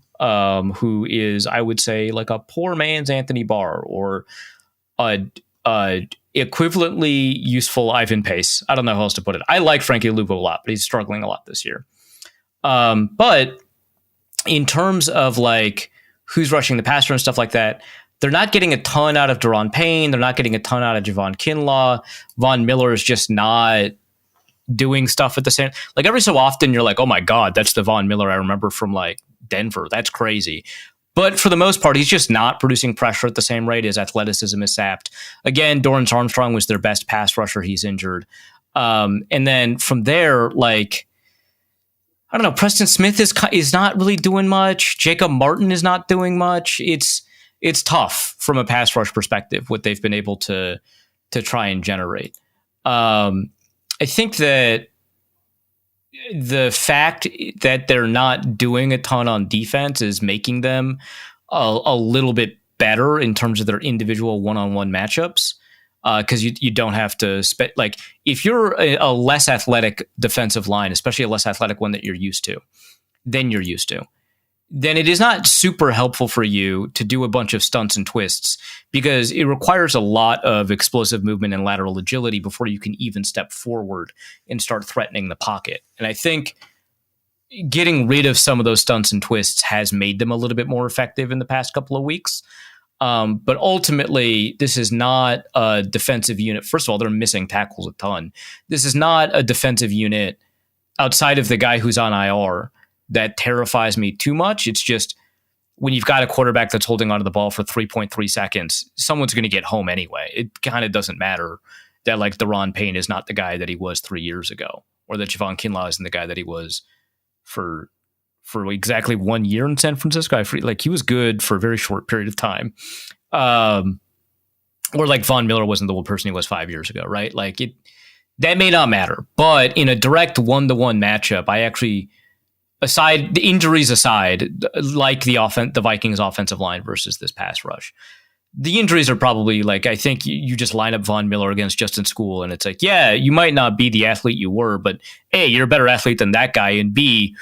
who is, I would say, like a poor man's Anthony Barr, or a equivalently useful Ivan Pace. I don't know how else to put it. I like Frankie Louvu a lot, but he's struggling a lot this year. But in terms of like who's rushing the passer and stuff like that, they're not getting a ton out of Daron Payne. They're not getting a ton out of Javon Kinlaw. Von Miller is just not doing stuff at the same. Like every so often, you're like, oh my God, that's the Von Miller I remember from like Denver. That's crazy. But for the most part, he's just not producing pressure at the same rate. His athleticism is sapped. Again, Dorrance Armstrong was their best pass rusher. He's injured. And then from there, like, I don't know, Preston Smith is not really doing much. Jacob Martin is not doing much. It's tough from a pass rush perspective, what they've been able to try and generate. I think that the fact that they're not doing a ton on defense is making them a little bit better in terms of their individual one-on-one matchups. Because you don't have to spend, like, if you're a less athletic defensive line, especially a less athletic one that you're used to, then it is not super helpful for you to do a bunch of stunts and twists, because it requires a lot of explosive movement and lateral agility before you can even step forward and start threatening the pocket. And I think getting rid of some of those stunts and twists has made them a little bit more effective in the past couple of weeks. But ultimately, this is not a defensive unit. First of all, they're missing tackles a ton. This is not a defensive unit outside of the guy who's on IR that terrifies me too much. It's just when you've got a quarterback that's holding onto the ball for 3.3 seconds, someone's going to get home anyway. It kind of doesn't matter that like Daron Payne is not the guy that he was 3 years ago, or that Javon Kinlaw isn't the guy that he was for exactly 1 year in San Francisco. Like he was good for a very short period of time. Or like Von Miller wasn't the one person he was 5 years ago, right? Like that may not matter, but in a direct 1-to-1 matchup, I actually, the injuries aside, like the Vikings offensive line versus this pass rush, the injuries are probably like, I think you just line up Von Miller against Justin School and it's like, yeah, you might not be the athlete you were, but A, you're a better athlete than that guy. And B,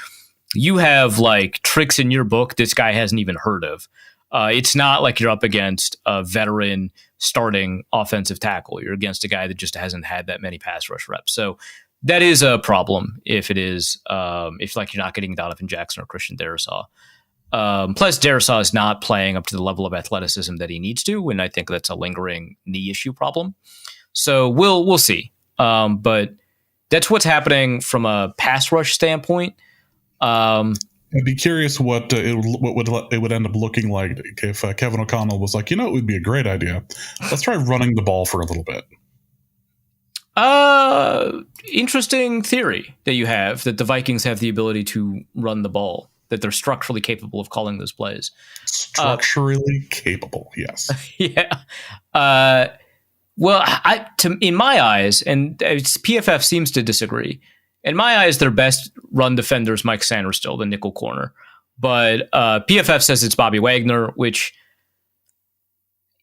you have like tricks in your book this guy hasn't even heard of. It's not like you're up against a veteran starting offensive tackle. You're against a guy that just hasn't had that many pass rush reps. So that is a problem if like you're not getting Donovan Jackson or Christian Darrisaw. Plus Darrisaw is not playing up to the level of athleticism that he needs to, and I think that's a lingering knee issue problem. So we'll see. But that's what's happening from a pass rush standpoint. I'd be curious what it would end up looking like if Kevin O'Connell was like, it would be a great idea. Let's try running the ball for a little bit. Interesting theory that you have, that the Vikings have the ability to run the ball, that they're structurally capable of calling those plays. Structurally capable, yes. Yeah. Well, in my eyes, and PFF seems to disagree, in my eyes, their best run defender is Mike Sanderstill, the nickel corner. But PFF says it's Bobby Wagner, which,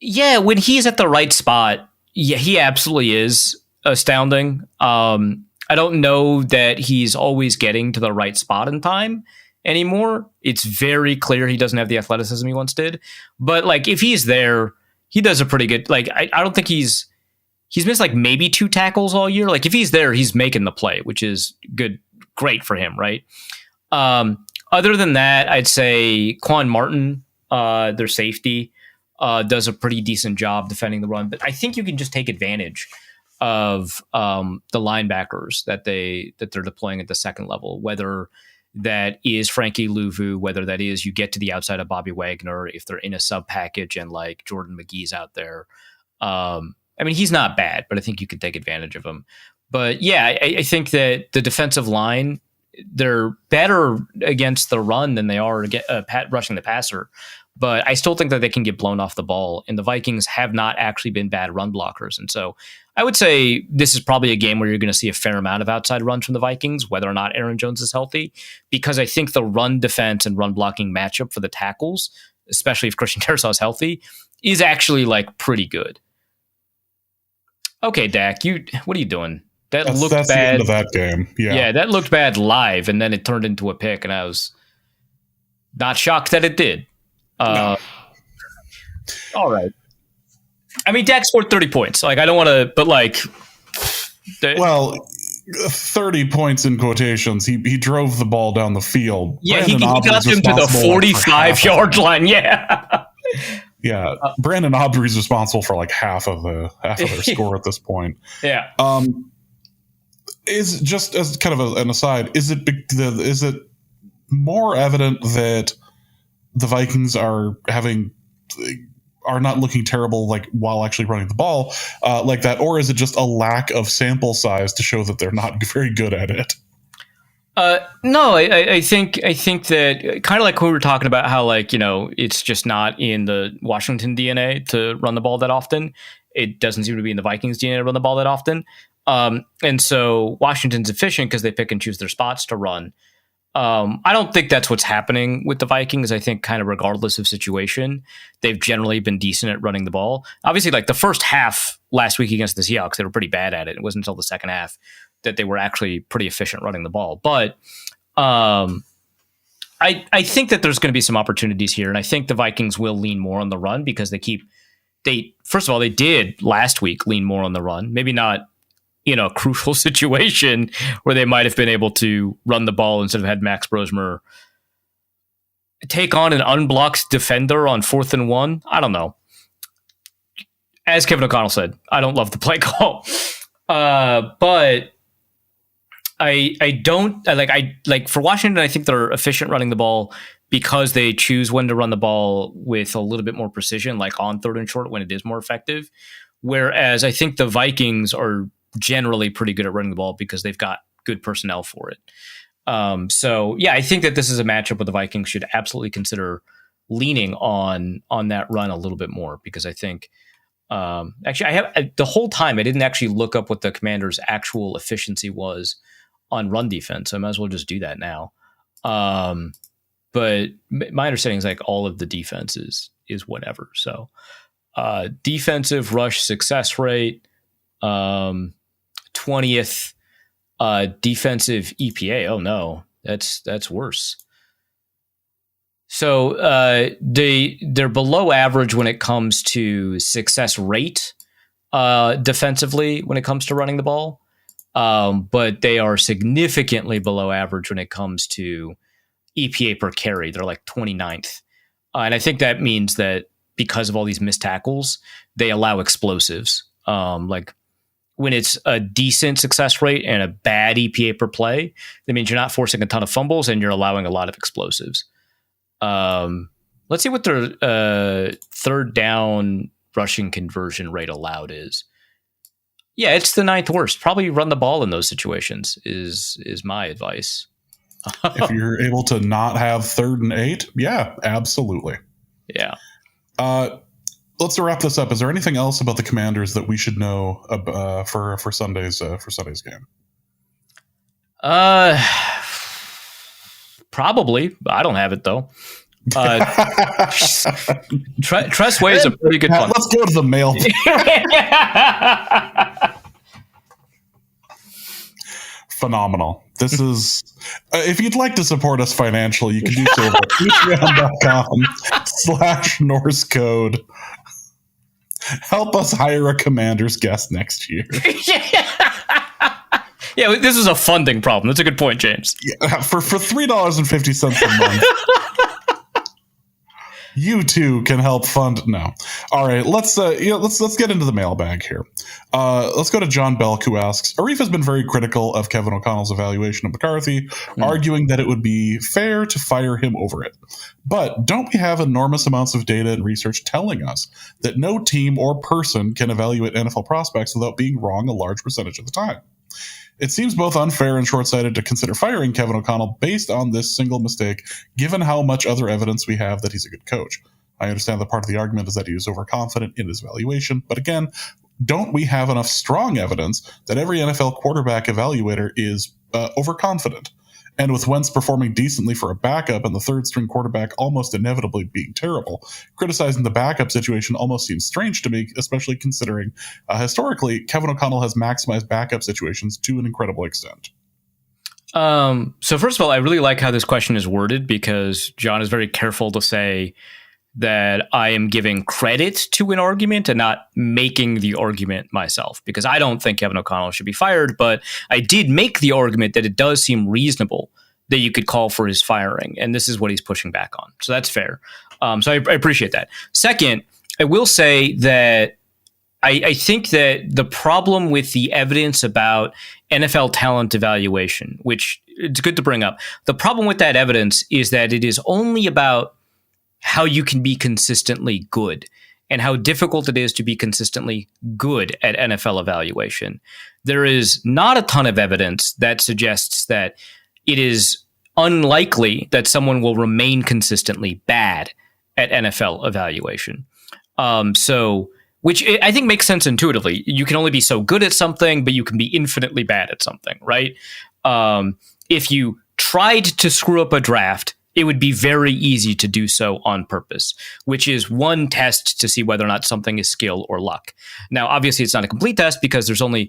yeah, when he's at the right spot, yeah, he absolutely is astounding. I don't know that he's always getting to the right spot in time anymore. It's very clear he doesn't have the athleticism he once did. But like, if he's there, he does a pretty good. Like, I don't think he's he's missed like maybe 2 tackles all year. Like if he's there, he's making the play, which is great for him, right? Other than that, I'd say Quan Martin, their safety, does a pretty decent job defending the run. But I think you can just take advantage of the linebackers that they're deploying at the second level, whether that is Frankie Louvu, whether that is you get to the outside of Bobby Wagner, if they're in a sub package and like Jordan McGee's out there. I mean, he's not bad, but I think you could take advantage of him. But yeah, I think that the defensive line, they're better against the run than they are rushing the passer. But I still think that they can get blown off the ball. And the Vikings have not actually been bad run blockers. And so I would say this is probably a game where you're going to see a fair amount of outside runs from the Vikings, whether or not Aaron Jones is healthy, because I think the run defense and run blocking matchup for the tackles, especially if Christian Darrisaw is healthy, is actually like pretty good. Okay, Dak, what are you doing? That's looked bad. The end of that game. Yeah, that looked bad live, and then it turned into a pick, and I was not shocked that it did. No. All right. I mean, Dak scored 30 points. Like, I don't want to, but like, 30 points in quotations. He drove the ball down the field. Yeah, he got him to the 45-yard line. Yeah. Yeah, Brandon Aubrey's responsible for like half of their score at this point. Yeah. Is just as kind of an aside, is it more evident that the Vikings are not looking terrible like while actually running the ball like that, or is it just a lack of sample size to show that they're not very good at it? No, I think that kind of like we were talking about how like, you know, it's just not in the Washington DNA to run the ball that often. It doesn't seem to be in the Vikings DNA to run the ball that often. And so Washington's efficient because they pick and choose their spots to run. I don't think that's what's happening with the Vikings. I think kind of regardless of situation, they've generally been decent at running the ball. Obviously, like the first half last week against the Seahawks, they were pretty bad at it. It wasn't until the second half that they were actually pretty efficient running the ball. But I think that there's going to be some opportunities here, and I think the Vikings will lean more on the run because first of all, they did last week lean more on the run. Maybe not in a crucial situation where they might have been able to run the ball instead of had Max Brosmer take on an unblocked defender on 4th and 1. I don't know. As Kevin O'Connell said, I don't love the play call. But I don't like for Washington, I think they're efficient running the ball because they choose when to run the ball with a little bit more precision, like on 3rd and short when it is more effective. Whereas I think the Vikings are generally pretty good at running the ball because they've got good personnel for it. So yeah, I think that this is a matchup where the Vikings should absolutely consider leaning on that run a little bit more, because I think actually the whole time I didn't actually look up what the Commanders' actual efficiency was on run defense. I might as well just do that now. But my understanding is like all of the defense is whatever. So defensive rush success rate, 20th defensive EPA. Oh no, that's worse. So they're below average when it comes to success rate defensively when it comes to running the ball, but they are significantly below average when it comes to EPA per carry. They're like 29th, and I think that means that because of all these missed tackles, they allow explosives. Like when it's a decent success rate and a bad EPA per play, that means you're not forcing a ton of fumbles and you're allowing a lot of explosives. Let's see what their 3rd down rushing conversion rate allowed is. Yeah, it's the 9th worst. Probably run the ball in those situations is my advice. If you're able to not have 3rd and 8, yeah, absolutely. Yeah. Let's wrap this up. Is there anything else about the Commanders that we should know for Sunday's game? Probably. I don't have it though. Tress Way is a pretty good one. Let's go to the mail. Phenomenal. This is if you'd like to support us financially, you can do so at patreon.com/NorseCode. Help us hire a commander's guest next year. Yeah, this is a funding problem. That's a good point, James. Yeah, for $3.50 a month. You too can help fund. No, all right. Let's get into the mailbag here. Let's go to John Belk, who asks: Arif has been very critical of Kevin O'Connell's evaluation of McCarthy, arguing that it would be fair to fire him over it. But don't we have enormous amounts of data and research telling us that no team or person can evaluate NFL prospects without being wrong a large percentage of the time? It seems both unfair and short-sighted to consider firing Kevin O'Connell based on this single mistake, given how much other evidence we have that he's a good coach. I understand that part of the argument is that he was overconfident in his evaluation, but again, don't we have enough strong evidence that every NFL quarterback evaluator is overconfident? And with Wentz performing decently for a backup and the third-string quarterback almost inevitably being terrible, criticizing the backup situation almost seems strange to me, especially considering historically Kevin O'Connell has maximized backup situations to an incredible extent. So first of all, I really like how this question is worded because John is very careful to say that I am giving credit to an argument and not making the argument myself, because I don't think Kevin O'Connell should be fired, but I did make the argument that it does seem reasonable that you could call for his firing, and this is what he's pushing back on. So that's fair. So I appreciate that. Second, I will say that I think that the problem with the evidence about NFL talent evaluation, which it's good to bring up, the problem with that evidence is that it is only about how you can be consistently good and how difficult it is to be consistently good at NFL evaluation. There is not a ton of evidence that suggests that it is unlikely that someone will remain consistently bad at NFL evaluation. Which I think makes sense intuitively. You can only be so good at something, but you can be infinitely bad at something, right? If you tried to screw up a draft, it would be very easy to do so on purpose, which is one test to see whether or not something is skill or luck. Now, obviously, it's not a complete test because there's only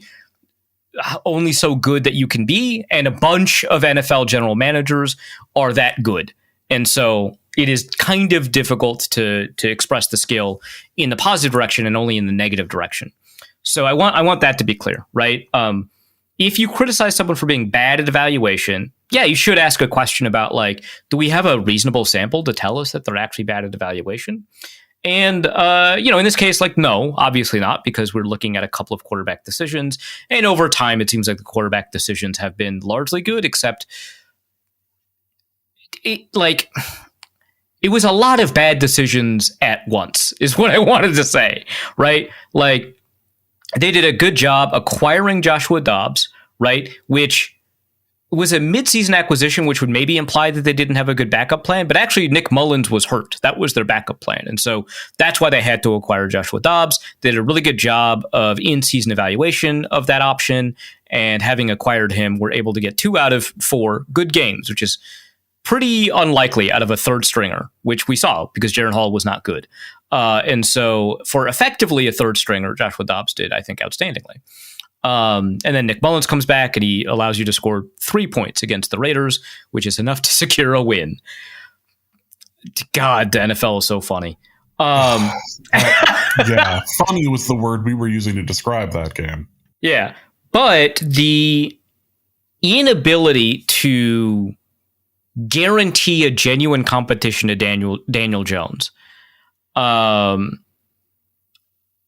so good that you can be, and a bunch of NFL general managers are that good. And so it is kind of difficult to express the skill in the positive direction and only in the negative direction. So I want that to be clear, right? If you criticize someone for being bad at evaluation, yeah, you should ask a question about, like, do we have a reasonable sample to tell us that they're actually bad at evaluation? And, in this case, like, no, obviously not, because we're looking at a couple of quarterback decisions. And over time, it seems like the quarterback decisions have been largely good, except it was a lot of bad decisions at once, is what I wanted to say, right? Like, they did a good job acquiring Joshua Dobbs, right? Which was a midseason acquisition, which would maybe imply that they didn't have a good backup plan. But actually, Nick Mullins was hurt. That was their backup plan. And so that's why they had to acquire Joshua Dobbs. They did a really good job of in-season evaluation of that option. And having acquired him, were able to get 2 out of 4 good games, which is pretty unlikely out of a third stringer, which we saw because Jaren Hall was not good. And so for effectively a third stringer, Joshua Dobbs did, I think, outstandingly. And then Nick Mullins comes back and he allows you to score 3 points against the Raiders, which is enough to secure a win. God, the NFL is so funny. Yeah, funny was the word we were using to describe that game. Yeah, but the inability to guarantee a genuine competition to Daniel Jones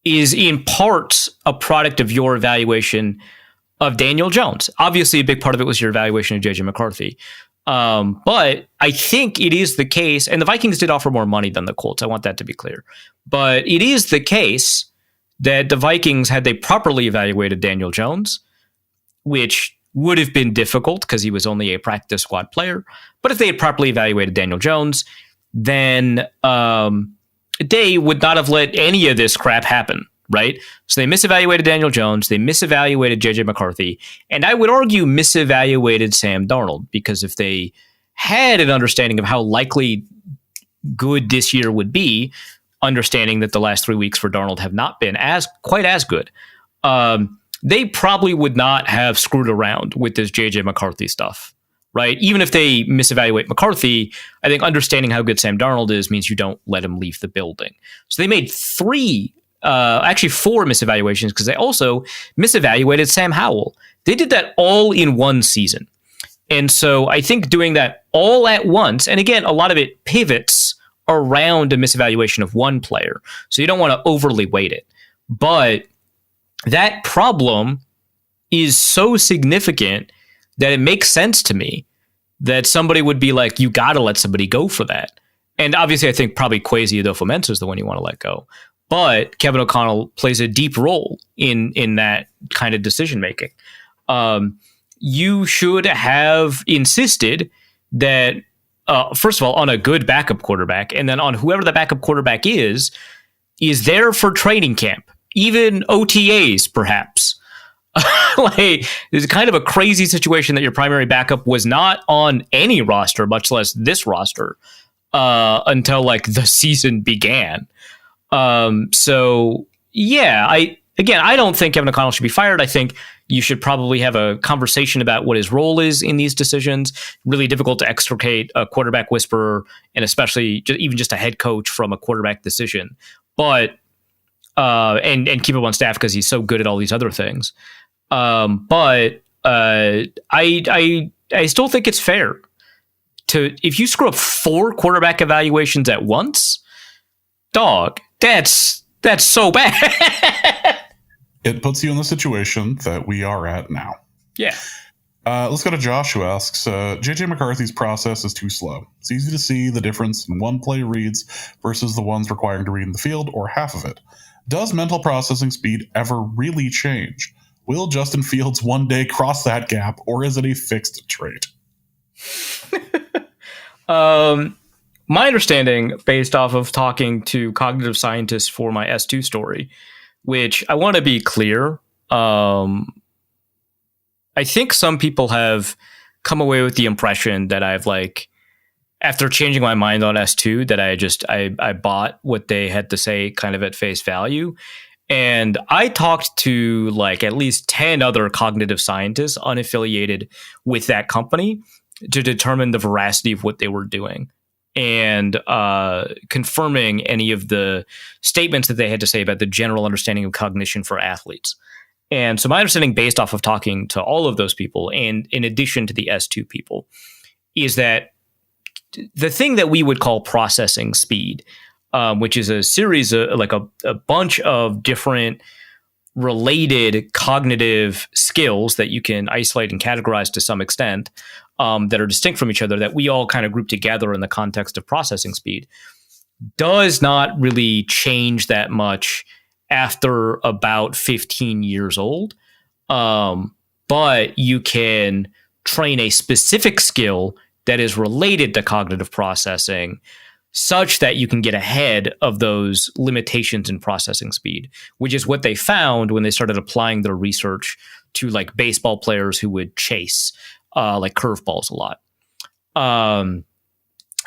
is in part a product of your evaluation of Daniel Jones. Obviously, a big part of it was your evaluation of JJ McCarthy. But I think it is the case, and the Vikings did offer more money than the Colts. I want that to be clear. But it is the case that the Vikings, had they properly evaluated Daniel Jones, which would have been difficult because he was only a practice squad player. But if they had properly evaluated Daniel Jones, then they would not have let any of this crap happen, right? So they misevaluated Daniel Jones, they misevaluated JJ McCarthy, and I would argue misevaluated Sam Darnold, because if they had an understanding of how likely good this year would be, understanding that the last 3 weeks for Darnold have not been quite as good, they probably would not have screwed around with this JJ McCarthy stuff, right? Even if they misevaluate McCarthy, I think understanding how good Sam Darnold is means you don't let him leave the building. So they made 3 actually 4 misevaluations, because they also misevaluated Sam Howell. They did that all in one season. And so I think doing that all at once, and again, a lot of it pivots around a misevaluation of one player. So you don't want to overly weight it. But that problem is so significant that it makes sense to me that somebody would be like, you got to let somebody go for that. And obviously, I think probably Kwesi Adolfo-Mensah is the one you want to let go. But Kevin O'Connell plays a deep role in that kind of decision making. You should have insisted that, first of all, on a good backup quarterback, and then on whoever the backup quarterback is there for training camp, even OTAs, perhaps. Like, it's kind of a crazy situation that your primary backup was not on any roster, much less this roster, until like the season began. So yeah, I don't think Kevin O'Connell should be fired. I think you should probably have a conversation about what his role is in these decisions. Really difficult to extricate a quarterback whisperer, and especially even just a head coach, from a quarterback decision. But and keep him on staff because he's so good at all these other things. But I still think it's fair to, if you screw up 4 quarterback evaluations at once, dog, that's so bad. It puts you in the situation that we are at now. Yeah. Let's go to Josh, who asks, JJ McCarthy's process is too slow. It's easy to see the difference in one play reads versus the ones requiring to read in the field, or half of it. Does mental processing speed ever really change? Will Justin Fields one day cross that gap, or is it a fixed trait? My understanding, based off of talking to cognitive scientists for my S2 story, which I want to be clear, I think some people have come away with the impression that I've, like, after changing my mind on S2, that I bought what they had to say kind of at face value. And I talked to like at least 10 other cognitive scientists unaffiliated with that company to determine the veracity of what they were doing, and confirming any of the statements that they had to say about the general understanding of cognition for athletes. And so my understanding, based off of talking to all of those people, and in addition to the S2 people, is that the thing that we would call processing speed, which is a series of like a bunch of different related cognitive skills that you can isolate and categorize to some extent, that are distinct from each other, that we all kind of group together in the context of processing speed, does not really change that much after about 15 years old. But you can train a specific skill that is related to cognitive processing such that you can get ahead of those limitations in processing speed, which is what they found when they started applying their research to like baseball players who would chase like curveballs a lot.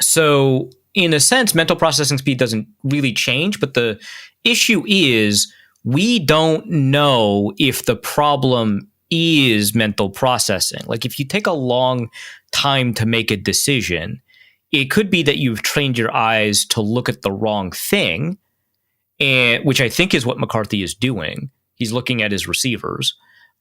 So in a sense, mental processing speed doesn't really change, but the issue is we don't know if the problem is mental processing. Like if you take a long time to make a decision, it could be that you've trained your eyes to look at the wrong thing, and which I think is what McCarthy is doing. He's looking at his receivers.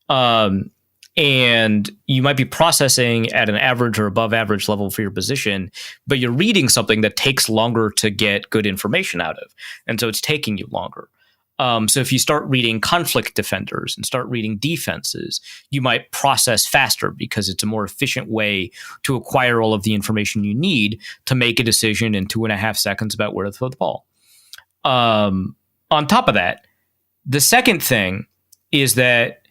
And you might be processing at an average or above average level for your position, but you're reading something that takes longer to get good information out of. And so it's taking you longer. So if you start reading conflict defenders and start reading defenses, you might process faster because it's a more efficient way to acquire all of the information you need to make a decision in 2.5 seconds about where to throw the ball. On top of that, the second thing is that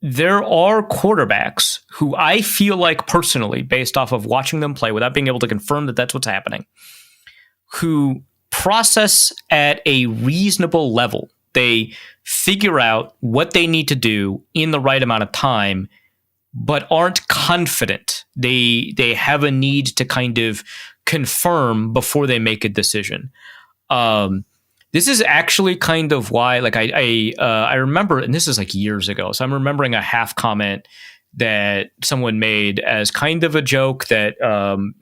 there are quarterbacks who I feel like personally, based off of watching them play without being able to confirm that that's what's happening, who process at a reasonable level. They figure out what they need to do in the right amount of time, but aren't confident. They have a need to kind of confirm before they make a decision. This is actually kind of why, like I remember, and this is like years ago, so I'm remembering a half comment that someone made as kind of a joke that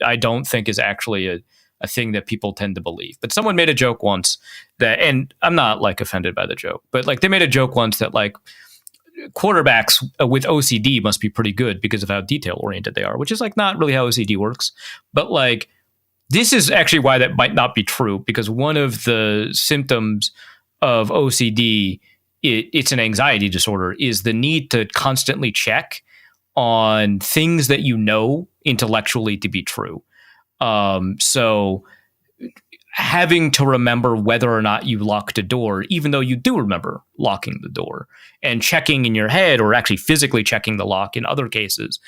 I don't think is actually a thing that people tend to believe. But someone made a joke once that, and I'm not like offended by the joke, but like they made a joke once that like quarterbacks with OCD must be pretty good because of how detail oriented they are, which is like not really how OCD works. But like this is actually why that might not be true, because one of the symptoms of OCD, it's an anxiety disorder, is the need to constantly check on things that you know intellectually to be true. So having to remember whether or not you locked a door, even though you do remember locking the door, and checking in your head or actually physically checking the lock in other cases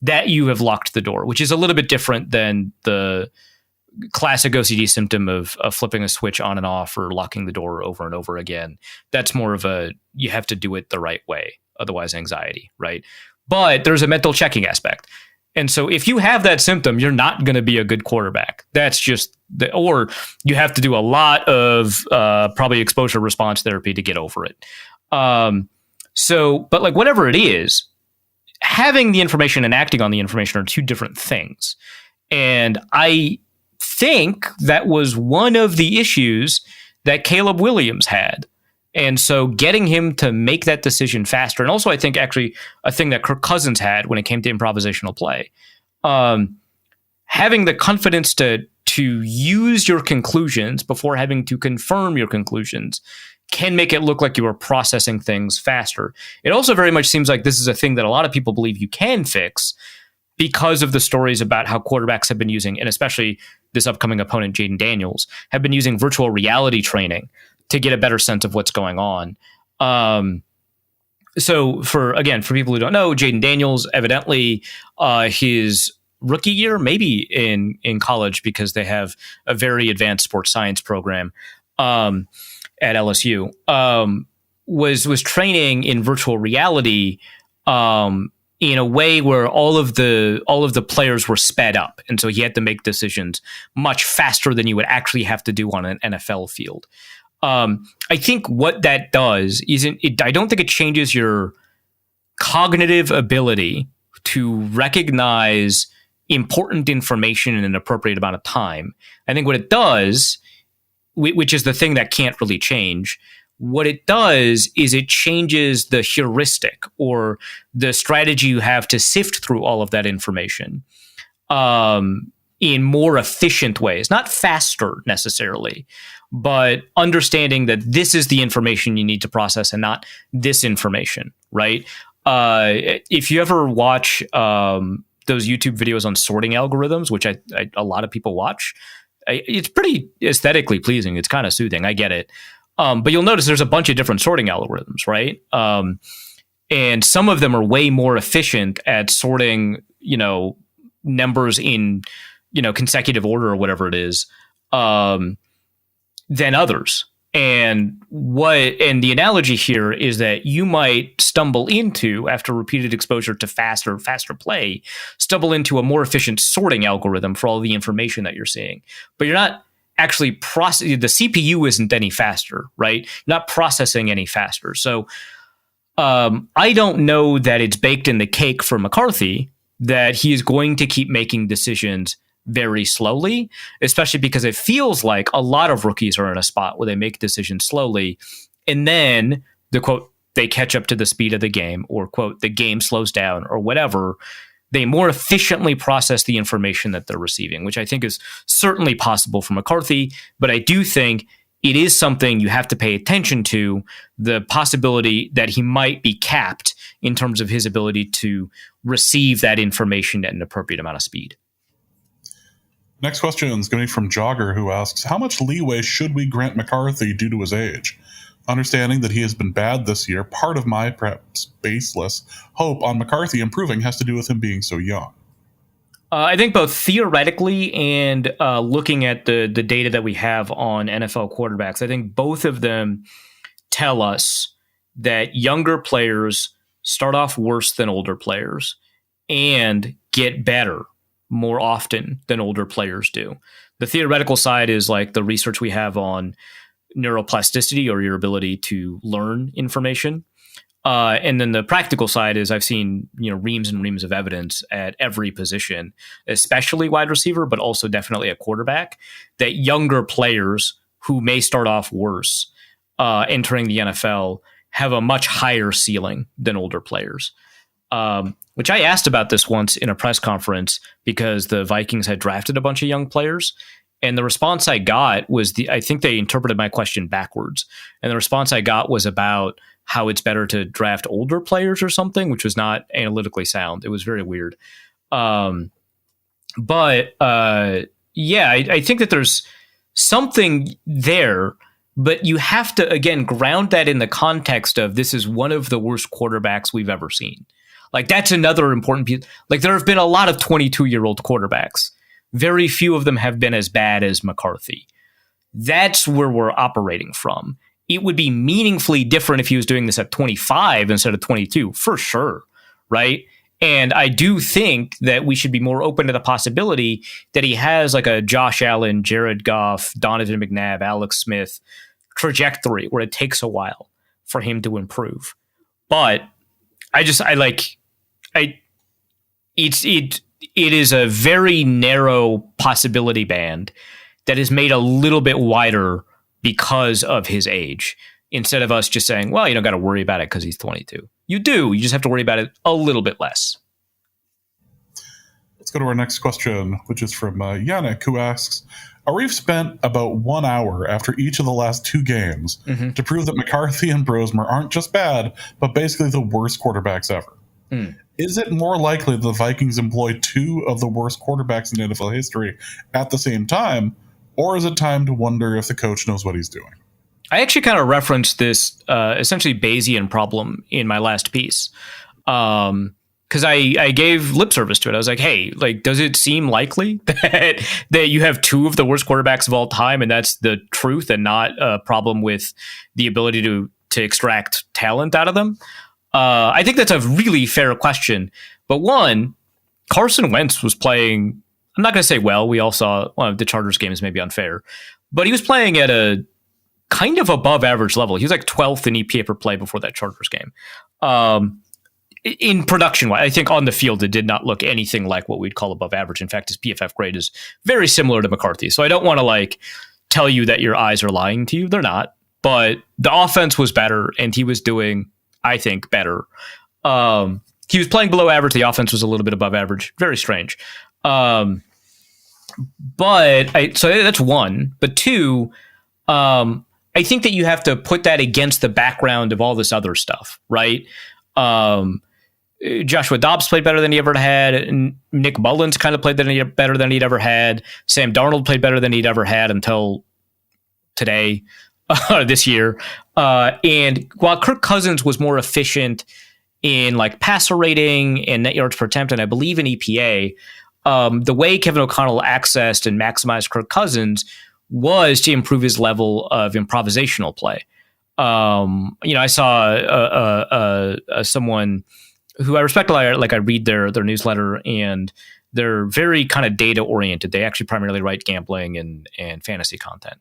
that you have locked the door, which is a little bit different than the classic OCD symptom of flipping a switch on and off or locking the door over and over again. That's more of a, you have to do it the right way, otherwise anxiety, right? But there's a mental checking aspect. And so if you have that symptom, you're not going to be a good quarterback. That's just or you have to do a lot of probably exposure response therapy to get over it. But like whatever it is, having the information and acting on the information are two different things. And I think that was one of the issues that Caleb Williams had. And so getting him to make that decision faster, and also I think actually a thing that Kirk Cousins had when it came to improvisational play, having the confidence to use your conclusions before having to confirm your conclusions can make it look like you are processing things faster. It also very much seems like this is a thing that a lot of people believe you can fix because of the stories about how quarterbacks have been using, and especially this upcoming opponent, Jaden Daniels, have been using virtual reality training to get a better sense of what's going on. So for people who don't know, Jaden Daniels, evidently his rookie year, maybe in college, because they have a very advanced sports science program at LSU, was training in virtual reality in a way where all of the players were sped up. And so he had to make decisions much faster than you would actually have to do on an NFL field. I think what that does I don't think it changes your cognitive ability to recognize important information in an appropriate amount of time. I think what it does, which is the thing that can't really change, what it does is it changes the heuristic or the strategy you have to sift through all of that information in more efficient ways, not faster necessarily, but understanding that this is the information you need to process and not this information, right? If you ever watch those YouTube videos on sorting algorithms, which a lot of people watch, it's pretty aesthetically pleasing. It's kind of soothing. I get it. But you'll notice there's a bunch of different sorting algorithms, right? And some of them are way more efficient at sorting, numbers in, consecutive order or whatever it is, than others. And the analogy here is that you might stumble into, after repeated exposure to faster play, stumble into a more efficient sorting algorithm for all the information that you're seeing. But you're not actually the CPU isn't any faster, right? You're not processing any faster. So I don't know that it's baked in the cake for McCarthy that he is going to keep making decisions very slowly, especially because it feels like a lot of rookies are in a spot where they make decisions slowly, and then the quote, they catch up to the speed of the game, or quote, the game slows down, or whatever. They more efficiently process the information that they're receiving, which I think is certainly possible for McCarthy, but I do think it is something you have to pay attention to, the possibility that he might be capped in terms of his ability to receive that information at an appropriate amount of speed. Next question is going to be from Jogger, who asks, how much leeway should we grant McCarthy due to his age? Understanding that he has been bad this year, part of my perhaps baseless hope on McCarthy improving has to do with him being so young. I think both theoretically and looking at the data that we have on NFL quarterbacks, I think both of them tell us that younger players start off worse than older players and get better more often than older players do. The theoretical side is like the research we have on neuroplasticity, or your ability to learn information. And then the practical side is I've seen, reams and reams of evidence at every position, especially wide receiver, but also definitely at quarterback, that younger players who may start off worse entering the NFL have a much higher ceiling than older players. Which I asked about this once in a press conference because the Vikings had drafted a bunch of young players. And the response I got was I think they interpreted my question backwards. And the response I got was about how it's better to draft older players or something, which was not analytically sound. It was very weird. I think that there's something there, but you have to, again, ground that in the context of this is one of the worst quarterbacks we've ever seen. Like, that's another important piece. Like, there have been a lot of 22-year-old quarterbacks. Very few of them have been as bad as McCarthy. That's where we're operating from. It would be meaningfully different if he was doing this at 25 instead of 22, for sure, right? And I do think that we should be more open to the possibility that he has like a Josh Allen, Jared Goff, Donovan McNabb, Alex Smith trajectory where it takes a while for him to improve. But it is a very narrow possibility band that is made a little bit wider because of his age, instead of us just saying, well, you don't got to worry about it because he's 22. You do. You just have to worry about it a little bit less. Let's go to our next question, which is from Yannick, who asks, Arif spent about 1 hour after each of the last two games to prove that McCarthy and Brosmer aren't just bad, but basically the worst quarterbacks ever. Is it more likely the Vikings employ two of the worst quarterbacks in NFL history at the same time, or is it time to wonder if the coach knows what he's doing? I actually kind of referenced this essentially Bayesian problem in my last piece because I gave lip service to it. I was like, hey, like, does it seem likely that you have two of the worst quarterbacks of all time and that's the truth and not a problem with the ability to extract talent out of them? I think that's a really fair question. But one, Carson Wentz was playing, I'm not going to say well, we all saw the Chargers game is maybe unfair, but he was playing at a kind of above average level. He was like 12th in EPA per play before that Chargers game. In production, I think on the field, it did not look anything like what we'd call above average. In fact, his PFF grade is very similar to McCarthy. So I don't want to tell you that your eyes are lying to you. They're not. But the offense was better and he was doing, I think, better. He was playing below average. The offense was a little bit above average. Very strange. So that's one. But two, I think that you have to put that against the background of all this other stuff, right? Joshua Dobbs played better than he ever had. And Nick Mullins kind of played better than he'd ever had. Sam Darnold played better than he'd ever had until today, this year. And while Kirk Cousins was more efficient in passer rating and net yards per attempt, and I believe in EPA, the way Kevin O'Connell accessed and maximized Kirk Cousins was to improve his level of improvisational play. I saw someone who I respect a lot. I read their newsletter, and they're very kind of data oriented. They actually primarily write gambling and fantasy content.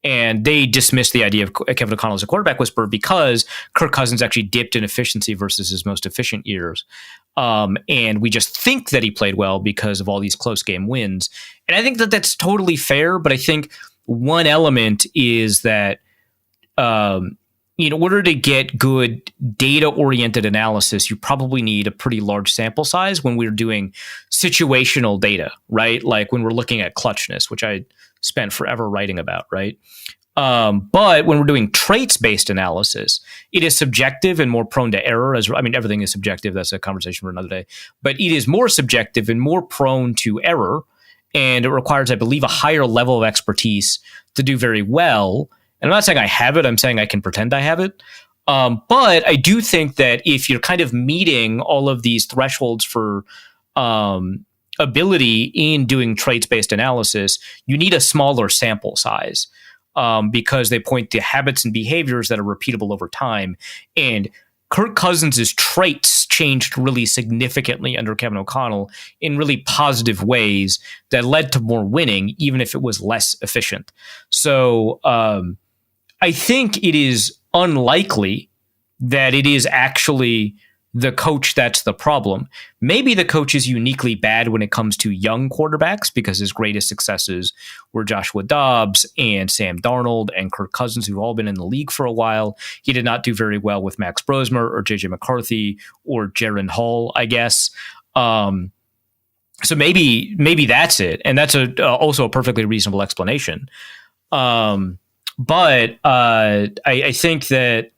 And they dismissed the idea of Kevin O'Connell as a quarterback whisperer because Kirk Cousins actually dipped in efficiency versus his most efficient years. And we just think that he played well because of all these close game wins. And I think that that's totally fair. But I think one element is that in order to get good data-oriented analysis, you probably need a pretty large sample size when we're doing situational data, right? Like when we're looking at clutchness, which I spent forever writing about, right? But when we're doing traits-based analysis, it is subjective and more prone to error. Everything is subjective. That's a conversation for another day. But it is more subjective and more prone to error, and it requires, I believe, a higher level of expertise to do very well. And I'm not saying I have it. I'm saying I can pretend I have it. But I do think that if you're kind of meeting all of these thresholds for ability in doing traits-based analysis, you need a smaller sample size because they point to habits and behaviors that are repeatable over time. And Kirk Cousins' traits changed really significantly under Kevin O'Connell in really positive ways that led to more winning, even if it was less efficient. So I think it is unlikely that it is actually the coach that's the problem. Maybe the coach is uniquely bad when it comes to young quarterbacks because his greatest successes were Joshua Dobbs and Sam Darnold and Kirk Cousins, who've all been in the league for a while. He did not do very well with Max Brosmer or JJ McCarthy or Jaron Hall, I guess. So maybe that's it, and that's also a perfectly reasonable explanation. But I think that.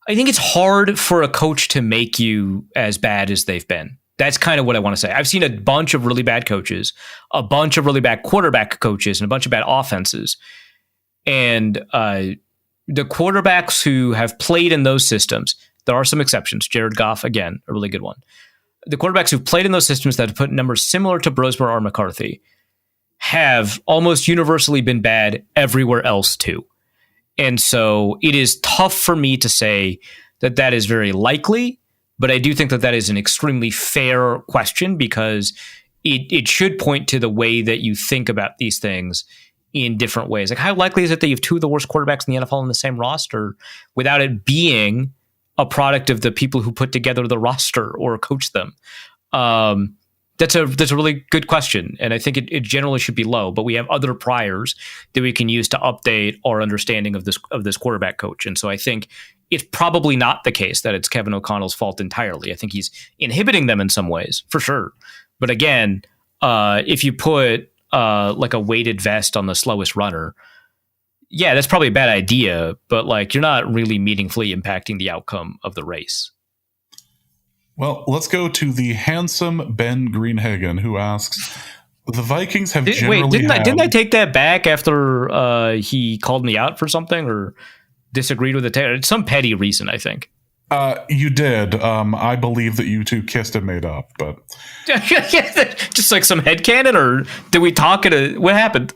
I think it's hard for a coach to make you as bad as they've been. That's kind of what I want to say. I've seen a bunch of really bad coaches, a bunch of really bad quarterback coaches, and a bunch of bad offenses. And the quarterbacks who have played in those systems, there are some exceptions. Jared Goff, again, a really good one. The quarterbacks who've played in those systems that have put numbers similar to Brosmer or McCarthy have almost universally been bad everywhere else too. And so it is tough for me to say that that is very likely, but I do think that that is an extremely fair question because it should point to the way that you think about these things in different ways. Like, how likely is it that you have two of the worst quarterbacks in the NFL on the same roster without it being a product of the people who put together the roster or coach them? That's a really good question, and I think it generally should be low. But we have other priors that we can use to update our understanding of this quarterback coach, and so I think it's probably not the case that it's Kevin O'Connell's fault entirely. I think he's inhibiting them in some ways, for sure. But again, if you put like a weighted vest on the slowest runner, yeah, that's probably a bad idea. But like, you're not really meaningfully impacting the outcome of the race. Well, let's go to the handsome Ben Greenhagen, who asks, the Vikings have didn't I take that back after he called me out for something or disagreed with it? Some petty reason, I think. You did. I believe that you two kissed and made up, but... Just like some headcanon, or did we talk what happened?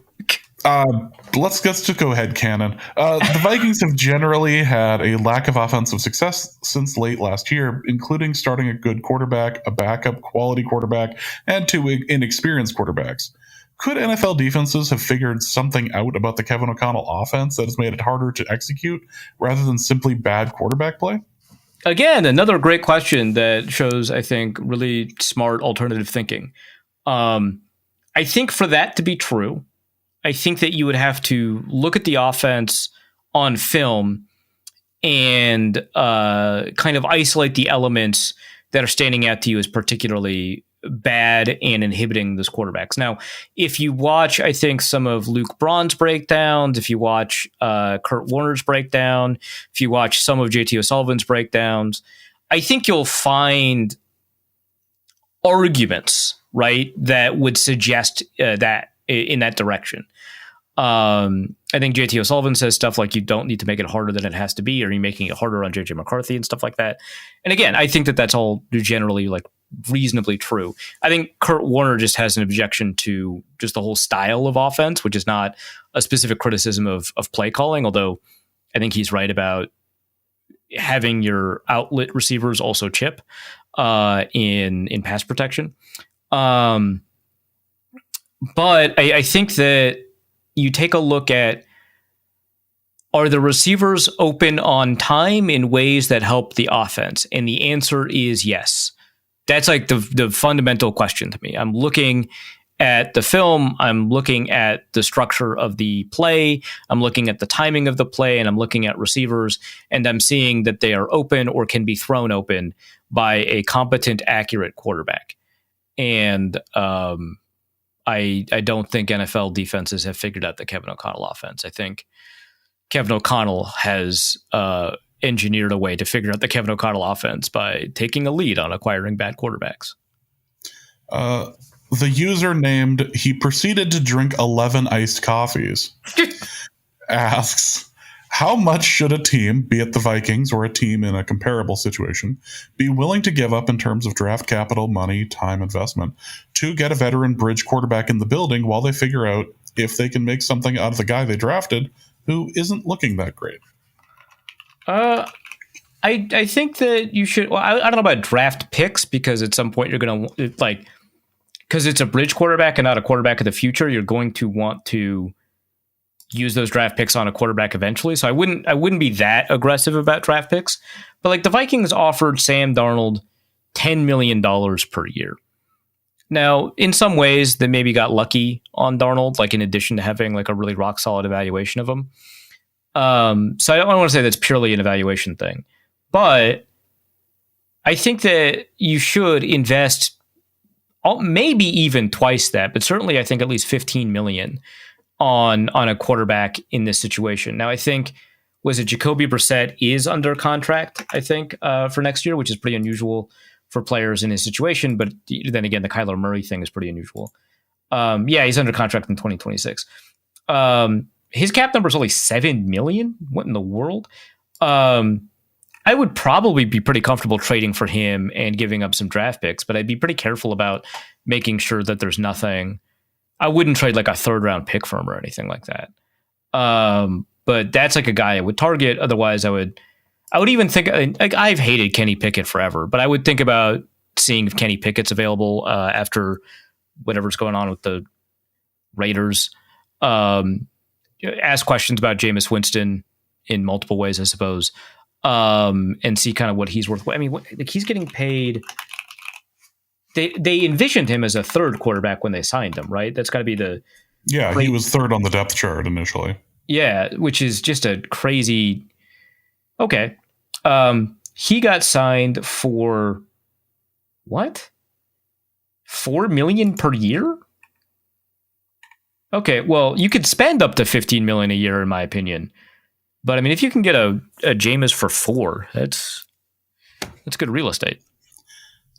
Let's just go ahead, Cannon. The Vikings have generally had a lack of offensive success since late last year, including starting a good quarterback, a backup quality quarterback, and two inexperienced quarterbacks. Could NFL defenses have figured something out about the Kevin O'Connell offense that has made it harder to execute rather than simply bad quarterback play? Again, another great question that shows, I think, really smart alternative thinking. I think for that to be true, I think that you would have to look at the offense on film and kind of isolate the elements that are standing out to you as particularly bad and inhibiting those quarterbacks. Now, if you watch, I think, some of Luke Braun's breakdowns, if you watch Kurt Warner's breakdown, if you watch some of JT O'Sullivan's breakdowns, I think you'll find arguments, right, that would suggest that in that direction. I think JT O'Sullivan says stuff like you don't need to make it harder than it has to be, or you're making it harder on JJ McCarthy and stuff like that. And again, I think that that's all generally like reasonably true. I think Kurt Warner just has an objection to just the whole style of offense, which is not a specific criticism of play calling, although I think he's right about having your outlet receivers also chip in pass protection. But I think that you take a look at, are the receivers open on time in ways that help the offense? And the answer is yes. That's like the fundamental question to me. I'm looking at the film, I'm looking at the structure of the play, I'm looking at the timing of the play, and I'm looking at receivers, and I'm seeing that they are open or can be thrown open by a competent, accurate quarterback. And I don't think NFL defenses have figured out the Kevin O'Connell offense. I think Kevin O'Connell has engineered a way to figure out the Kevin O'Connell offense by taking a lead on acquiring bad quarterbacks. The user named He Proceeded to Drink 11 Iced Coffees asks, how much should a team, be it the Vikings or a team in a comparable situation, be willing to give up in terms of draft capital, money, time, investment to get a veteran bridge quarterback in the building while they figure out if they can make something out of the guy they drafted who isn't looking that great? I think that you should. Well, I don't know about draft picks, because at some point you're going to like, because it's a bridge quarterback and not a quarterback of the future, you're going to want to use those draft picks on a quarterback eventually. So I wouldn't be that aggressive about draft picks. But like the Vikings offered Sam Darnold $10 million per year. Now, in some ways, they maybe got lucky on Darnold, like in addition to having like a really rock solid evaluation of him. So I don't want to say that's purely an evaluation thing, but I think that you should invest maybe even twice that, but certainly I think at least 15 million on a quarterback in this situation. Now, I think Jacoby Brissett is under contract, I think, for next year, which is pretty unusual for players in his situation. But then again, the Kyler Murray thing is pretty unusual. He's under contract in 2026. His cap number is only 7 million. What in the world? I would probably be pretty comfortable trading for him and giving up some draft picks, but I'd be pretty careful about making sure that there's nothing. I wouldn't trade like a 3rd round pick for him or anything like that. But that's like a guy I would target. Otherwise, I would even think, like, I've hated Kenny Pickett forever, but I would think about seeing if Kenny Pickett's available after whatever's going on with the Raiders. Ask questions about Jameis Winston in multiple ways, I suppose, and see kind of what he's worth. I mean, he's getting paid. They envisioned him as a 3rd quarterback when they signed him, right? That's got to be the... Yeah, he was 3rd on the depth chart initially. Yeah, which is just a crazy... Okay. He got signed for... What? $4 million per year? Okay, well, you could spend up to $15 million a year, in my opinion. But I mean, if you can get a Jameis for $4, that's good real estate.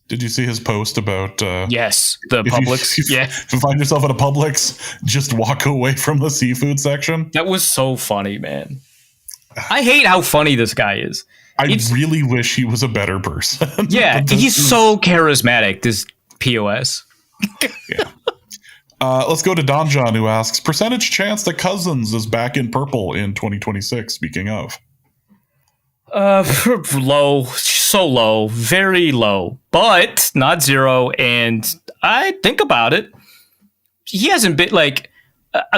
Did you see his post about... yes, the Publix. If you find yourself at a Publix, just walk away from the seafood section. That was so funny, man. I hate how funny this guy is. I really wish he was a better person. Yeah, he's so charismatic, this POS. Yeah. Let's go to Don John, who asks, percentage chance that Cousins is back in purple in 2026, speaking of? Low, so low, very low, but not zero. And I think about it. He hasn't been like,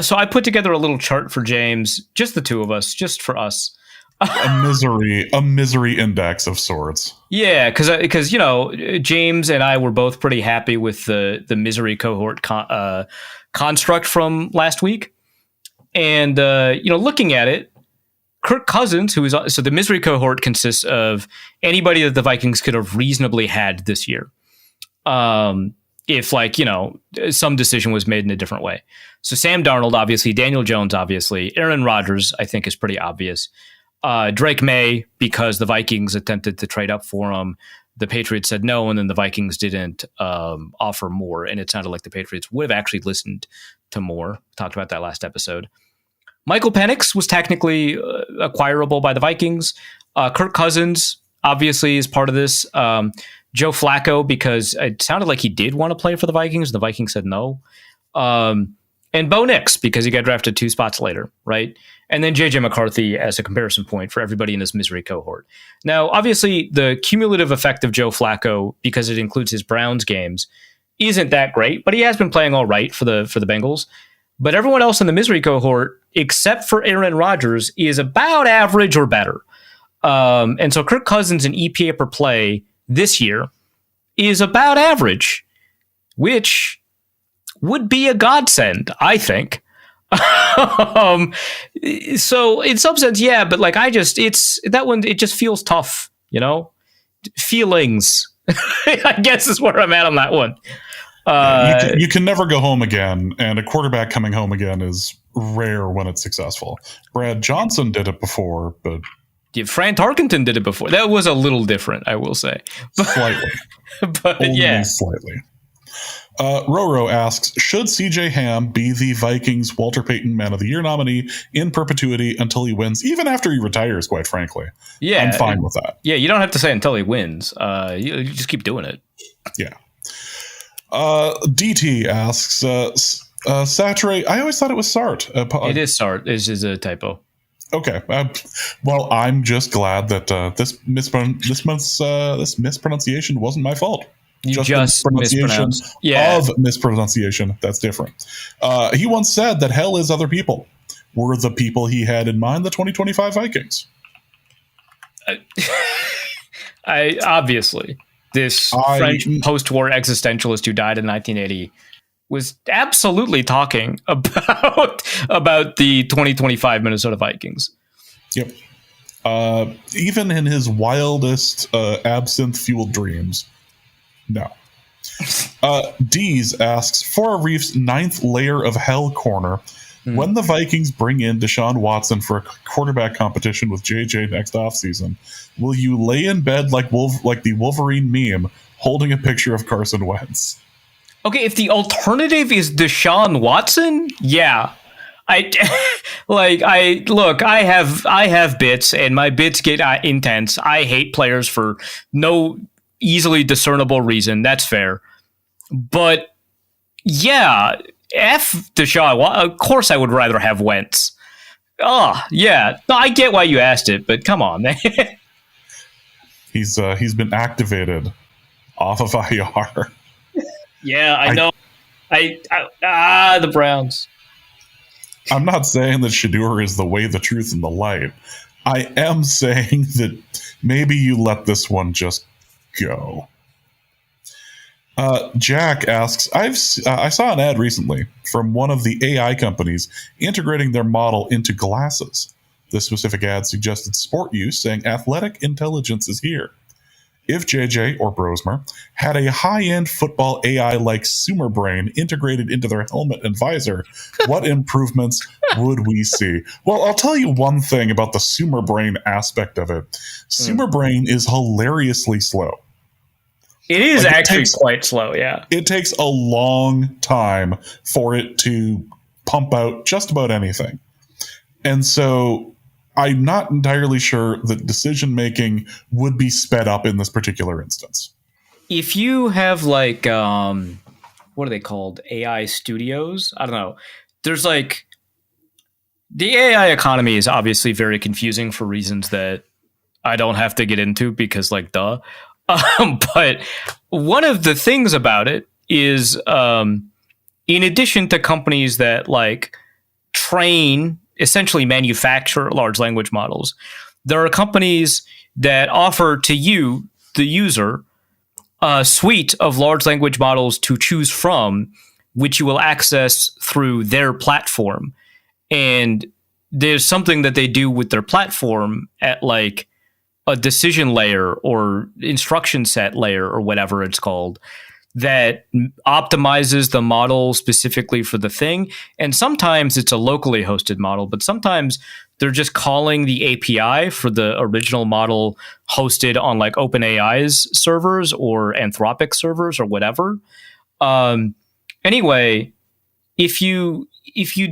so I put together a little chart for James, just the two of us, just for us. a misery index of sorts. Yeah, because James and I were both pretty happy with the misery cohort construct from last week, and looking at it, Kirk Cousins, who is so the misery cohort consists of anybody that the Vikings could have reasonably had this year, if some decision was made in a different way. So Sam Darnold, obviously, Daniel Jones, obviously, Aaron Rodgers, I think is pretty obvious. Drake May, because the Vikings attempted to trade up for him. The Patriots said no, and then the Vikings didn't offer more, and it sounded like the Patriots would have actually listened to more. Talked about that last episode. Michael Penix was technically acquirable by the Vikings. Kirk Cousins, obviously, is part of this. Joe Flacco, because it sounded like he did want to play for the Vikings, and the Vikings said no. And Bo Nix, because he got drafted 2 spots later, right? And then J.J. McCarthy as a comparison point for everybody in this misery cohort. Now, obviously, the cumulative effect of Joe Flacco, because it includes his Browns games, isn't that great, but he has been playing all right for the Bengals. But everyone else in the misery cohort, except for Aaron Rodgers, is about average or better. And so Kirk Cousins in EPA per play this year is about average, which would be a godsend, I think. So in some sense, yeah, but like it's that one, it just feels tough, feelings, I guess is where I'm at on that one. You can never go home again, and a quarterback coming home again is rare when it's successful. Brad Johnson did it before, but Fran Tarkenton did it before. That was a little different, I will say. Slightly. But only slightly. Roro asks, should CJ Ham be the Vikings Walter Payton Man of the Year nominee in perpetuity until he wins, even after he retires, quite frankly? Yeah. I'm fine with that. Yeah, you don't have to say until he wins. You just keep doing it. Yeah. DT asks, saturate. I always thought it was Sart. It is Sart. It is a typo. Okay. Well, I'm just glad that this mispronunciation wasn't my fault. You just mispronounced. Of mispronunciation. That's different. He once said that hell is other people. were the people he had in mind, the 2025 Vikings. I obviously, this French post-war existentialist who died in 1980 was absolutely talking about the 2025 Minnesota Vikings. Yep. Even in his wildest absinthe-fueled dreams. No. Dees asks, for Arif's 9th layer of hell corner, when the Vikings bring in Deshaun Watson for a quarterback competition with JJ next offseason, will you lay in bed like the Wolverine meme holding a picture of Carson Wentz? Okay, if the alternative is Deshaun Watson, yeah. I have bits, and my bits get intense. I hate players for no easily discernible reason. That's fair. But yeah, F Deshaun. Of course, I would rather have Wentz. Oh, yeah. No, I get why you asked it, but come on, man. He's been activated off of IR. Yeah, I know. The Browns. I'm not saying that Shedeur is the way, the truth, and the light. I am saying that maybe you let this one just go. Jack asks, I saw an ad recently from one of the AI companies integrating their model into glasses. This specific ad suggested sport use, saying athletic intelligence is here. If JJ or Brosmer had a high-end football AI like Sumer Brain integrated into their helmet and visor, what improvements would we see? Well, I'll tell you one thing about the Sumer Brain aspect of it. Sumer Brain is hilariously slow. It is quite slow, yeah. It takes a long time for it to pump out just about anything. And so I'm not entirely sure that decision-making would be sped up in this particular instance. If you have what are they called? AI studios? I don't know. There's the AI economy is obviously very confusing for reasons that I don't have to get into because duh. But one of the things about it is, in addition to companies that train, essentially manufacture large language models, there are companies that offer to you, the user, a suite of large language models to choose from, which you will access through their platform. And there's something that they do with their platform at a decision layer or instruction set layer or whatever it's called, that optimizes the model specifically for the thing. And sometimes it's a locally hosted model, but sometimes they're just calling the API for the original model hosted on OpenAI's servers or Anthropic servers or whatever. Anyway, if you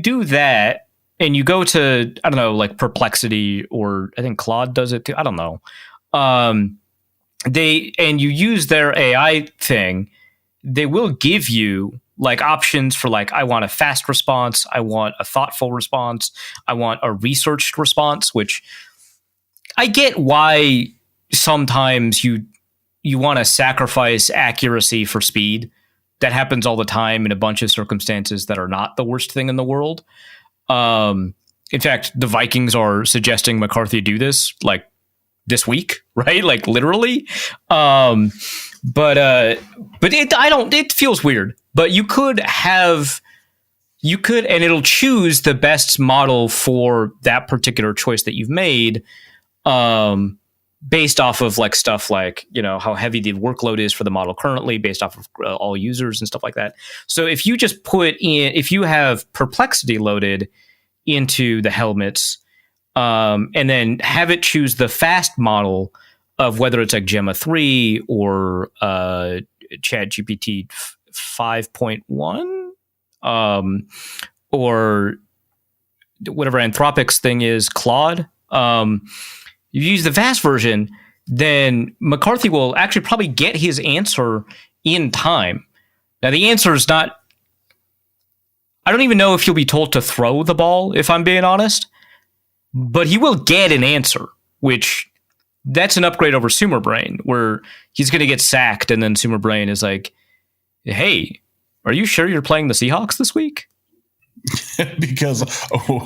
do that and you go to, I don't know, Perplexity, or I think Claude does it too, I don't know. And you use their AI thing, they will give you options for I want a fast response, I want a thoughtful response, I want a researched response, which I get why sometimes you want to sacrifice accuracy for speed. That happens all the time in a bunch of circumstances that are not the worst thing in the world. In fact, the Vikings are suggesting McCarthy do this this week, right? Literally. But it feels weird, but you could, and it'll choose the best model for that particular choice that you've made, based off of stuff how heavy the workload is for the model currently, based off of all users and stuff like that. So if you just if you have Perplexity loaded into the helmets, and then have it choose the fast model of whether it's Gemma 3 or ChatGPT 5.1, or whatever Anthropic's thing is, Claude. You use the fast version, then McCarthy will actually probably get his answer in time. Now, the answer is not... I don't even know if he'll be told to throw the ball, if I'm being honest. But he will get an answer, which... that's an upgrade over Sumer Brain, where he's going to get sacked, and then Sumer Brain is like, hey, are you sure you're playing the Seahawks this week? because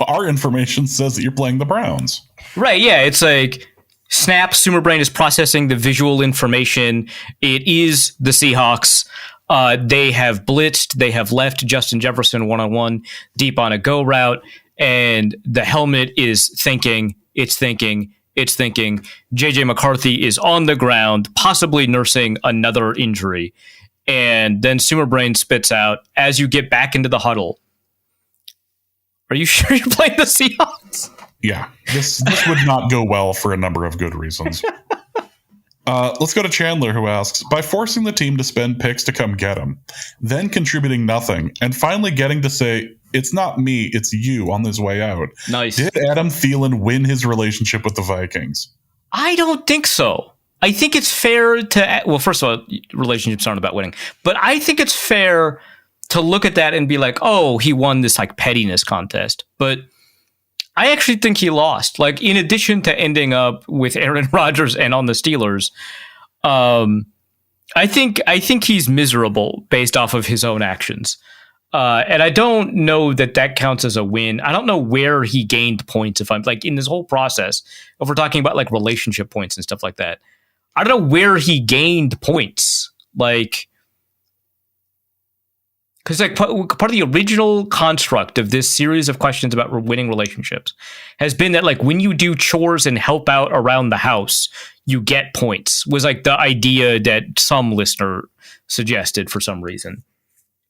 our information says that you're playing the Browns. Right, yeah, it's like snap, Sumer Brain is processing the visual information. It is the Seahawks. They have blitzed. They have left Justin Jefferson one-on-one deep on a go route, and the helmet is thinking, it's thinking, it's thinking. JJ McCarthy is on the ground, possibly nursing another injury. And then Sumer Brain spits out, as you get back into the huddle, are you sure you're playing the Seahawks? Yeah, this would not go well for a number of good reasons. Let's go to Chandler, who asks, by forcing the team to spend picks to come get him, then contributing nothing, and finally getting to say, it's not me, it's you on his way out. Nice. Did Adam Thielen win his relationship with the Vikings? I don't think so. I think it's fair to, well, first of all, relationships aren't about winning, but I think it's fair to look at that and be like, oh, he won this like pettiness contest. But I actually think he lost. Like, in addition to ending up with Aaron Rodgers and on the Steelers, I think he's miserable based off of his own actions. And I don't know that counts as a win. I don't know where he gained points. If I'm like in this whole process, if we're talking about like relationship points and stuff like that, I don't know where he gained points. Like, because like part of the original construct of this series of questions about winning relationships has been that like when you do chores and help out around the house, you get points, was like the idea that some listener suggested for some reason.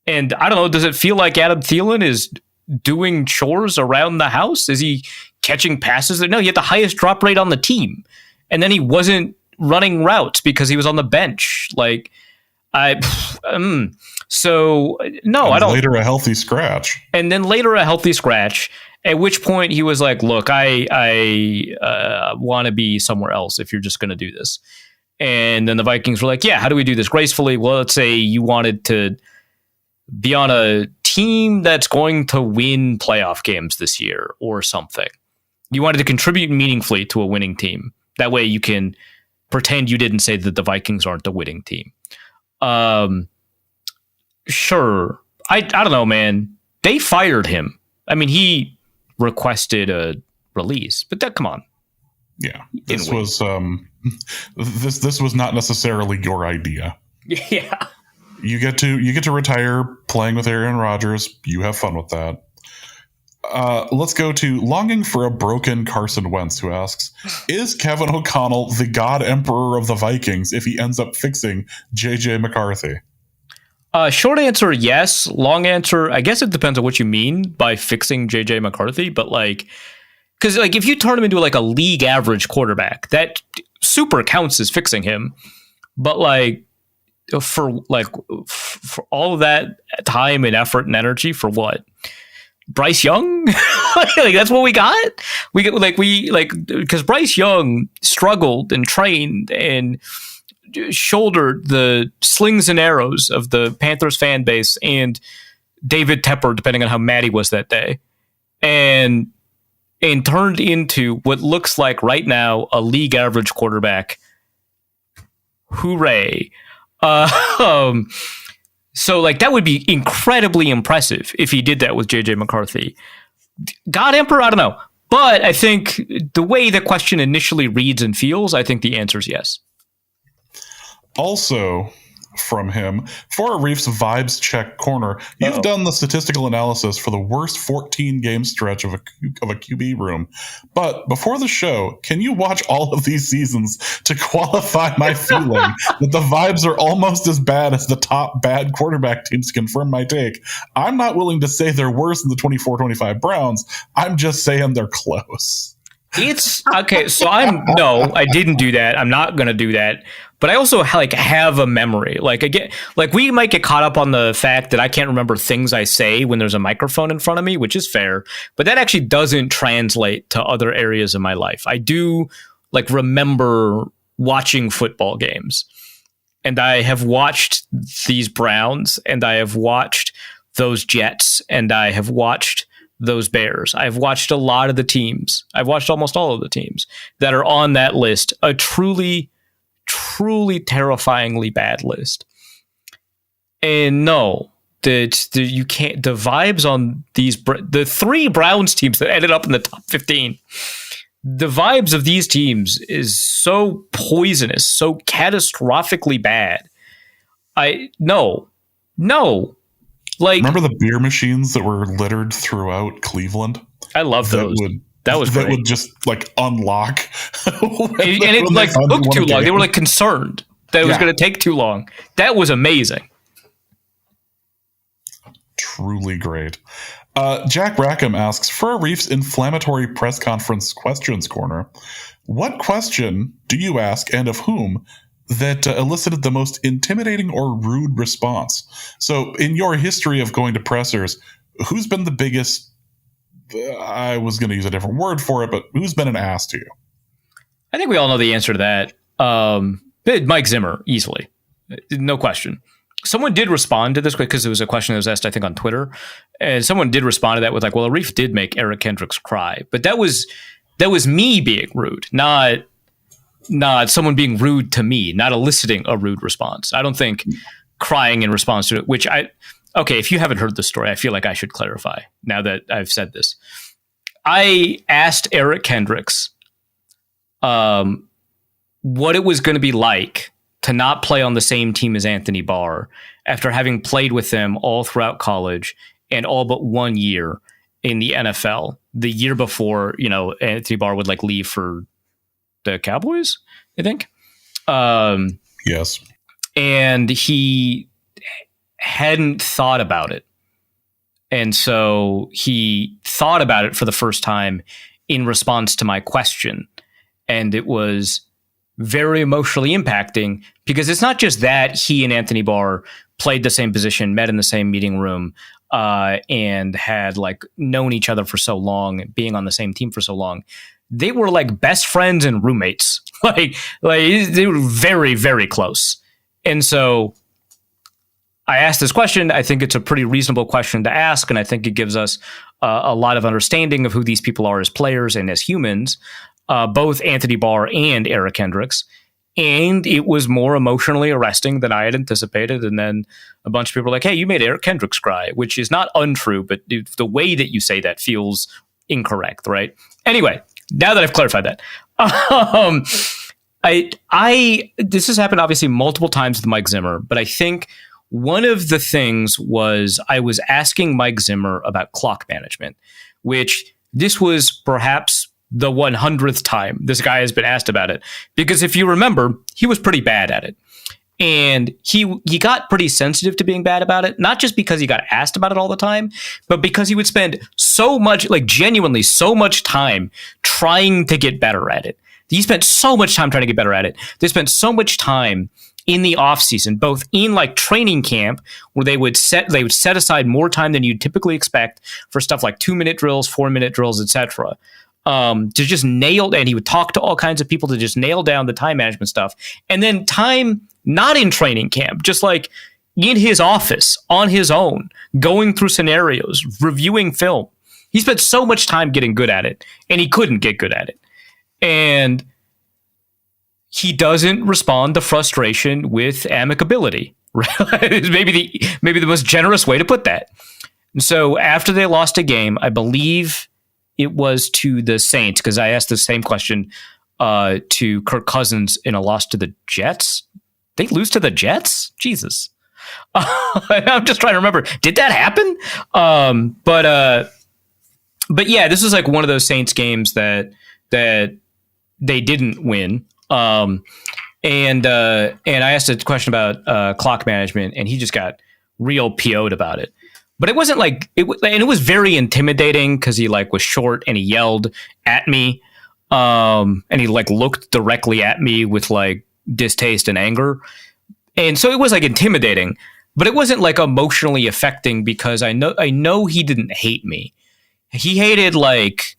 And I don't know, does it feel like Adam Thielen is doing chores around the house? Is he catching passes? No, he had the highest drop rate on the team. And then he wasn't running routes because he was on the bench. Like, so no, and I don't. Later a healthy scratch. And then later a healthy scratch, at which point he was like, look, I want to be somewhere else if you're just going to do this. And then the Vikings were like, yeah, how do we do this gracefully? Well, let's say you wanted to be on a team that's going to win playoff games this year or something. You wanted to contribute meaningfully to a winning team. That way you can pretend you didn't say that the Vikings aren't a winning team. Sure. I don't know, man. They fired him. I mean, he requested a release, but come on. Yeah. This was this was not necessarily your idea. Yeah. You get to retire playing with Aaron Rodgers. You have fun with that. Let's go to Longing for a Broken Carson Wentz, who asks, is Kevin O'Connell the God Emperor of the Vikings if he ends up fixing JJ McCarthy? Short answer, yes. Long answer, I guess it depends on what you mean by fixing JJ McCarthy. But like, because like if you turn him into like a league average quarterback, that super counts as fixing him. But like for all of that time and effort and energy for what? Bryce Young? Like that's what we got? Because Bryce Young struggled and trained and shouldered the slings and arrows of the Panthers fan base and David Tepper, depending on how mad he was that day, and turned into what looks like right now a league average quarterback. Hooray. So like that would be incredibly impressive if he did that with JJ McCarthy. God Emperor, I don't know. But I think the way the question initially reads and feels, I think the answer is yes. Also from him, for Arif's Vibes Check Corner, you've done the statistical analysis for the worst 14-game stretch of a QB room. But before the show, can you watch all of these seasons to qualify my feeling that the vibes are almost as bad as the top bad quarterback teams to confirm my take? I'm not willing to say they're worse than the 24-25 Browns. I'm just saying they're close. It's okay. So I didn't do that. I'm not going to do that. But I also like have a memory. Like again, like we might get caught up on the fact that I can't remember things I say when there's a microphone in front of me, which is fair. But that actually doesn't translate to other areas of my life. I do like remember watching football games, and I have watched these Browns, and I have watched those Jets, and I have watched those Bears. I've watched a lot of the teams. I've watched almost all of the teams that are on that list. A truly terrifyingly bad list. And no, that you can't. The vibes on the 3 Browns teams that ended up in the top 15. The vibes of these teams is so poisonous, so catastrophically bad. No. Like, remember the beer machines that were littered throughout Cleveland? I love those. That would just like unlock, and it like took too long. They were like concerned that it was going to take too long. That was amazing. Truly great. Jack Rackham asks, for Arif's inflammatory press conference questions corner, what question do you ask and of whom that elicited the most intimidating or rude response? So in your history of going to pressers, who's been the biggest, I was going to use a different word for it, but who's been an ass to you? I think we all know the answer to that. Mike Zimmer, easily. No question. Someone did respond to this because it was a question that was asked, I think, on Twitter. And someone did respond to that with like, well, Arif did make Eric Kendricks cry. But that was me being rude, not someone being rude to me, not eliciting a rude response. I don't think crying in response to it, if you haven't heard the story, I feel like I should clarify now that I've said this. I asked Eric Kendricks what it was going to be like to not play on the same team as Anthony Barr after having played with them all throughout college and all but 1 year in the NFL, the year before, Anthony Barr would like leave for the Cowboys, I think. Yes. And he hadn't thought about it. And so he thought about it for the first time in response to my question. And it was very emotionally impacting because it's not just that he and Anthony Barr played the same position, met in the same meeting room, and had like known each other for so long, being on the same team for so long. They were like best friends and roommates. like they were very, very close. And so I asked this question. I think it's a pretty reasonable question to ask. And I think it gives us a lot of understanding of who these people are as players and as humans, both Anthony Barr and Eric Kendricks. And it was more emotionally arresting than I had anticipated. And then a bunch of people were like, hey, you made Eric Kendricks cry, which is not untrue, but the way that you say that feels incorrect, right? Anyway, now that I've clarified that, this has happened obviously multiple times with Mike Zimmer, but I think one of the things was I was asking Mike Zimmer about clock management, which this was perhaps the 100th time this guy has been asked about it. Because if you remember, he was pretty bad at it. And he got pretty sensitive to being bad about it, not just because he got asked about it all the time, but because he would spend so much, like genuinely so much time trying to get better at it. He spent so much time trying to get better at it. They spent so much time in the off season, both in like training camp, where they would set aside more time than you'd typically expect for stuff like 2-minute drills, 4-minute drills, etc. To just nail, and he would talk to all kinds of people to just nail down the time management stuff. And then time not in training camp, just like in his office on his own, going through scenarios, reviewing film. He spent so much time getting good at it, and he couldn't get good at it. And he doesn't respond to frustration with amicability. Right? maybe the most generous way to put that. And so after they lost a game, I believe it was to the Saints, because I asked the same question to Kirk Cousins in a loss to the Jets. They lose to the Jets? Jesus. I'm just trying to remember. Did that happen? But yeah, this is like one of those Saints games that they didn't win. And I asked a question about clock management, and he just got real PO'd about it. But it wasn't like it, and it was very intimidating because he like was short and he yelled at me, and he like looked directly at me with like distaste and anger, and so it was like intimidating. But it wasn't like emotionally affecting because I know he didn't hate me. He hated like,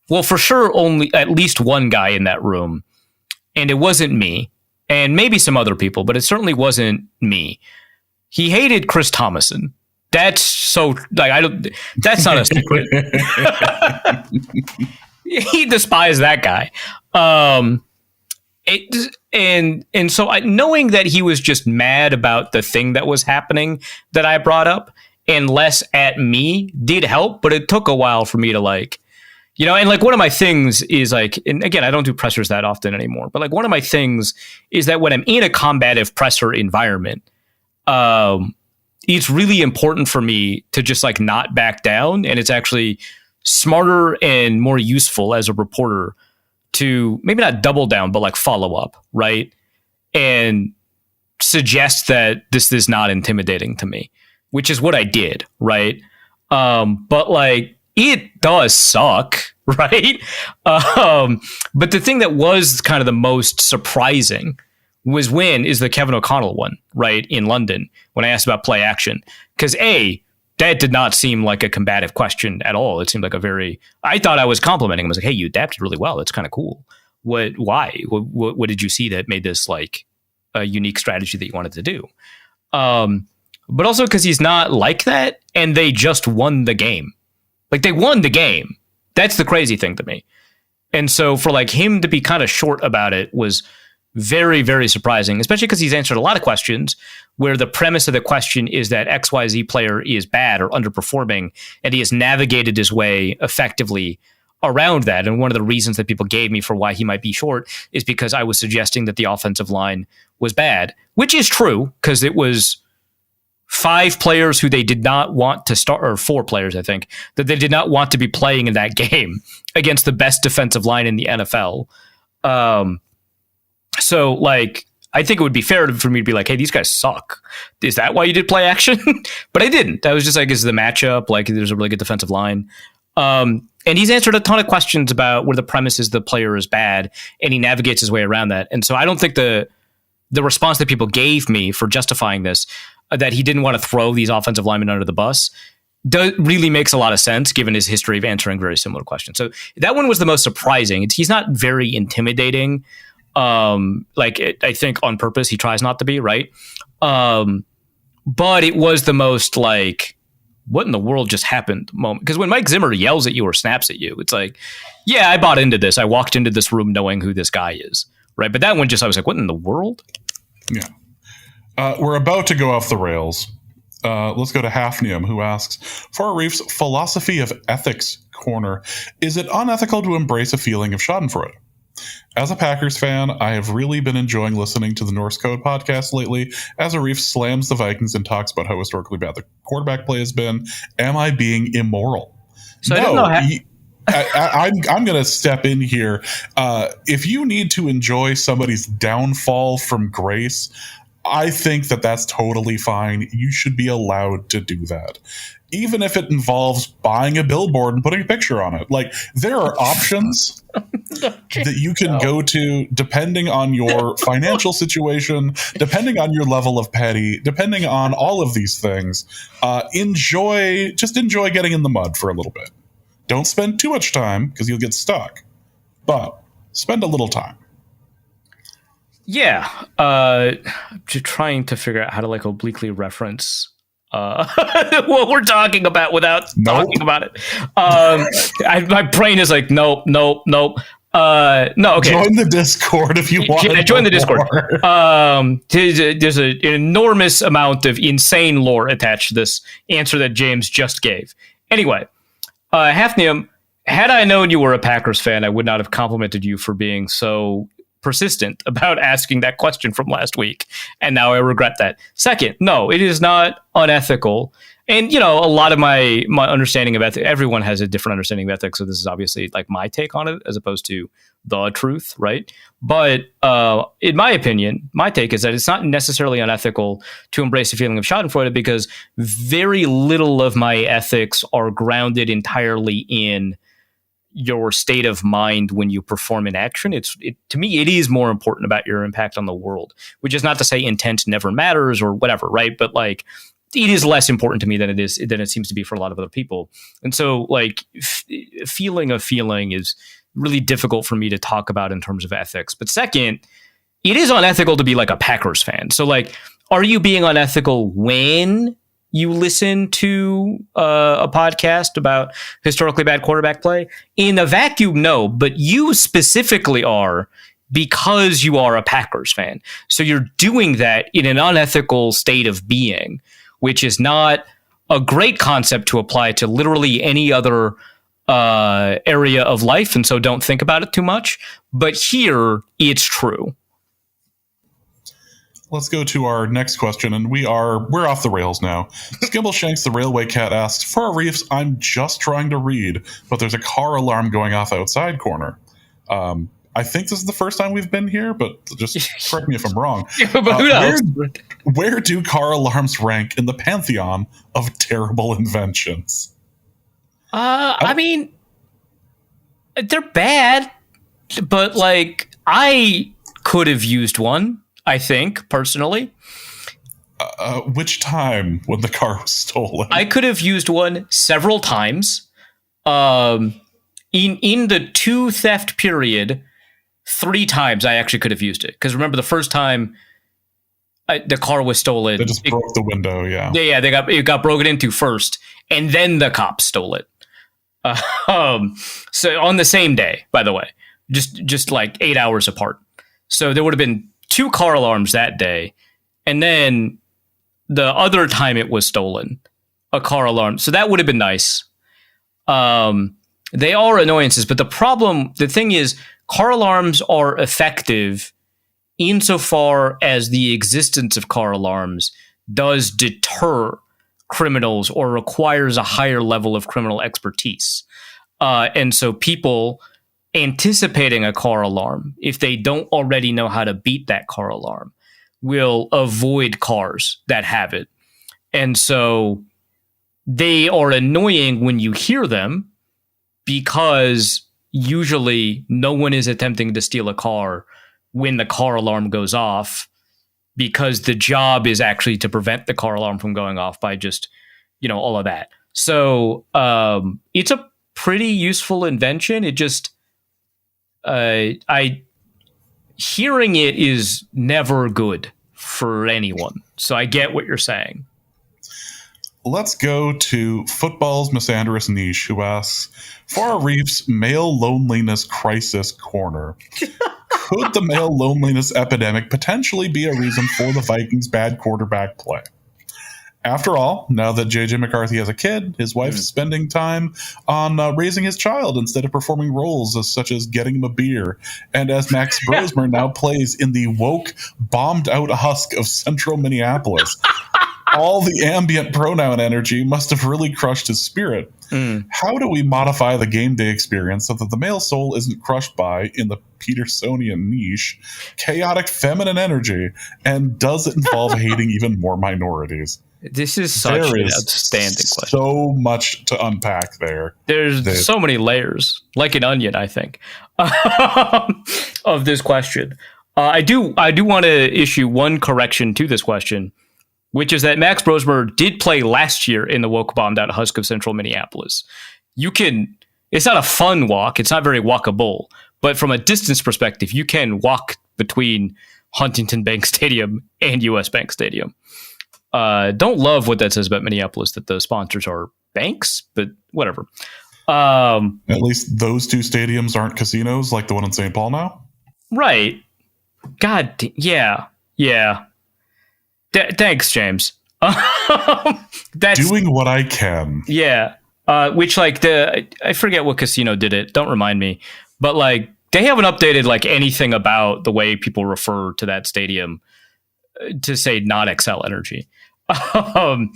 well, for sure, only at least one guy in that room, and it wasn't me, and maybe some other people, but it certainly wasn't me. He hated Chris Thomason. That's so like that's not a secret. He despised that guy. And so knowing that he was just mad about the thing that was happening that I brought up and less at me did help, but it took a while for me to like, and like one of my things is like, and again, I don't do pressers that often anymore, but like one of my things is that when I'm in a combative presser environment, it's really important for me to just like not back down. And it's actually smarter and more useful as a reporter to maybe not double down, but like follow up, right? And suggest that this is not intimidating to me, which is what I did, right? But like, it does suck, right? But the thing that was kind of the most surprising was the Kevin O'Connell one, right, in London, when I asked about play action. Because that did not seem like a combative question at all. It seemed like I thought I was complimenting him. I was like, hey, you adapted really well. That's kind of cool. Why? What did you see that made this like a unique strategy that you wanted to do? But also because he's not like that, and they just won the game. Like, they won the game. That's the crazy thing to me. And so for like him to be kind of short about it was very, very surprising, especially because he's answered a lot of questions where the premise of the question is that XYZ player is bad or underperforming, and he has navigated his way effectively around that. And one of the reasons that people gave me for why he might be short is because I was suggesting that the offensive line was bad, which is true, because it was 5 players who they did not want to start, or 4 players, I think, that they did not want to be playing in that game against the best defensive line in the NFL. So, like, I think it would be fair for me to be like, hey, these guys suck. Is that why you did play action? But I didn't. I was just like, is the matchup, like, there's a really good defensive line. And he's answered a ton of questions about where the premise is the player is bad, and he navigates his way around that. And so I don't think the response that people gave me for justifying this, that he didn't want to throw these offensive linemen under the bus, really makes a lot of sense given his history of answering very similar questions. So that one was the most surprising. He's not very intimidating. I think on purpose, he tries not to be, right? But it was the most like, what in the world just happened moment. Because when Mike Zimmer yells at you or snaps at you, it's like, yeah, I bought into this. I walked into this room knowing who this guy is, right? But that one I was like, what in the world? Yeah. We're about to go off the rails. Let's go to Hafnium, who asks, for Arif's philosophy of ethics corner, is it unethical to embrace a feeling of schadenfreude? As a Packers fan, I have really been enjoying listening to the Norse Code podcast lately as Arif slams the Vikings and talks about how historically bad the quarterback play has been. Am I being immoral? So no, I don't know I'm going to step in here. If you need to enjoy somebody's downfall from grace, I think that that's totally fine. You should be allowed to do that. Even if it involves buying a billboard and putting a picture on it. Like, there are options that you can go to depending on your financial situation, depending on your level of petty, depending on all of these things. Enjoy getting in the mud for a little bit. Don't spend too much time because you'll get stuck, but spend a little time. Yeah. Just trying to figure out how to like obliquely reference what we're talking about without talking about it. My brain is like, nope. No, okay. Join the Discord if you want. Yeah, join the Discord. There's an enormous amount of insane lore attached to this answer that James just gave. Anyway, Hafnium, had I known you were a Packers fan, I would not have complimented you for being so persistent about asking that question from last week, and now I regret that. Second, no, it is not unethical. And a lot of my understanding of ethics, everyone has a different understanding of ethics, so this is obviously like my take on it as opposed to the truth, right? But in my opinion, my take is that it's not necessarily unethical to embrace a feeling of schadenfreude, because very little of my ethics are grounded entirely in your state of mind when you perform an action. To me, it is more important about your impact on the world, which is not to say intent never matters or whatever, right? But like, it is less important to me than it seems to be for a lot of other people. And so like feeling is really difficult for me to talk about in terms of ethics. But second, it is unethical to be like a Packers fan. So like, are you being unethical when you listen to a podcast about historically bad quarterback play? In a vacuum, no, but you specifically are because you are a Packers fan. So you're doing that in an unethical state of being, which is not a great concept to apply to literally any other area of life. And so don't think about it too much. But here, it's true. Let's go to our next question, and we're off the rails now. Skimble Shanks the Railway Cat asks, for our reefs, I'm just trying to read, but there's a car alarm going off outside corner. I think this is the first time we've been here, but just correct me if I'm wrong. But who knows? Where do car alarms rank in the pantheon of terrible inventions? I mean, they're bad, but like I could have used one, I think, personally. Which time when the car was stolen? I could have used one several times. In the 2 theft period, 3 times I actually could have used it. Because remember, the first time the car was stolen, they just broke the window. Yeah, it got broken into first, and then the cops stole it. So on the same day, by the way, just like 8 hours apart. So there would have been 2 car alarms that day, and then the other time it was stolen, a car alarm. So that would have been nice. They are annoyances, but the thing is, car alarms are effective insofar as the existence of car alarms does deter criminals or requires a higher level of criminal expertise. And so people anticipating a car alarm, if they don't already know how to beat that car alarm, will avoid cars that have it. And so they are annoying when you hear them, because usually no one is attempting to steal a car when the car alarm goes off, because the job is actually to prevent the car alarm from going off by just, all of that. So it's a pretty useful invention. It just, hearing it is never good for anyone. So I get what you're saying. Let's go to Football's Misandrous Niche, who asks, for our Reefs Male Loneliness Crisis Corner, could the male loneliness epidemic potentially be a reason for the Vikings' bad quarterback play? After all, now that J.J. McCarthy has a kid, his wife is spending time on raising his child instead of performing roles such as getting him a beer. And as Max Brosmer now plays in the woke, bombed-out husk of central Minneapolis, all the ambient pronoun energy must have really crushed his spirit. How do we modify the game day experience so that the male soul isn't crushed by, in the Petersonian niche, chaotic feminine energy, and does it involve hating even more minorities? This is such an outstanding question. So much to unpack there. There's so many layers, like an onion, I think, of this question. I do want to issue one correction to this question, which is that Max Brosmer did play last year in the woke bombed out husk of central Minneapolis. It's not a fun walk. It's not very walkable, but from a distance perspective, you can walk between Huntington Bank Stadium and US Bank Stadium. Don't love what that says about Minneapolis, that the sponsors are banks, but whatever. At least those 2 stadiums aren't casinos like the one in St. Paul now. Right. God, yeah. Thanks, James. That's doing what I can. Yeah. Which I forget what casino did it. Don't remind me. But they haven't updated anything about the way people refer to that stadium to say not Excel Energy. The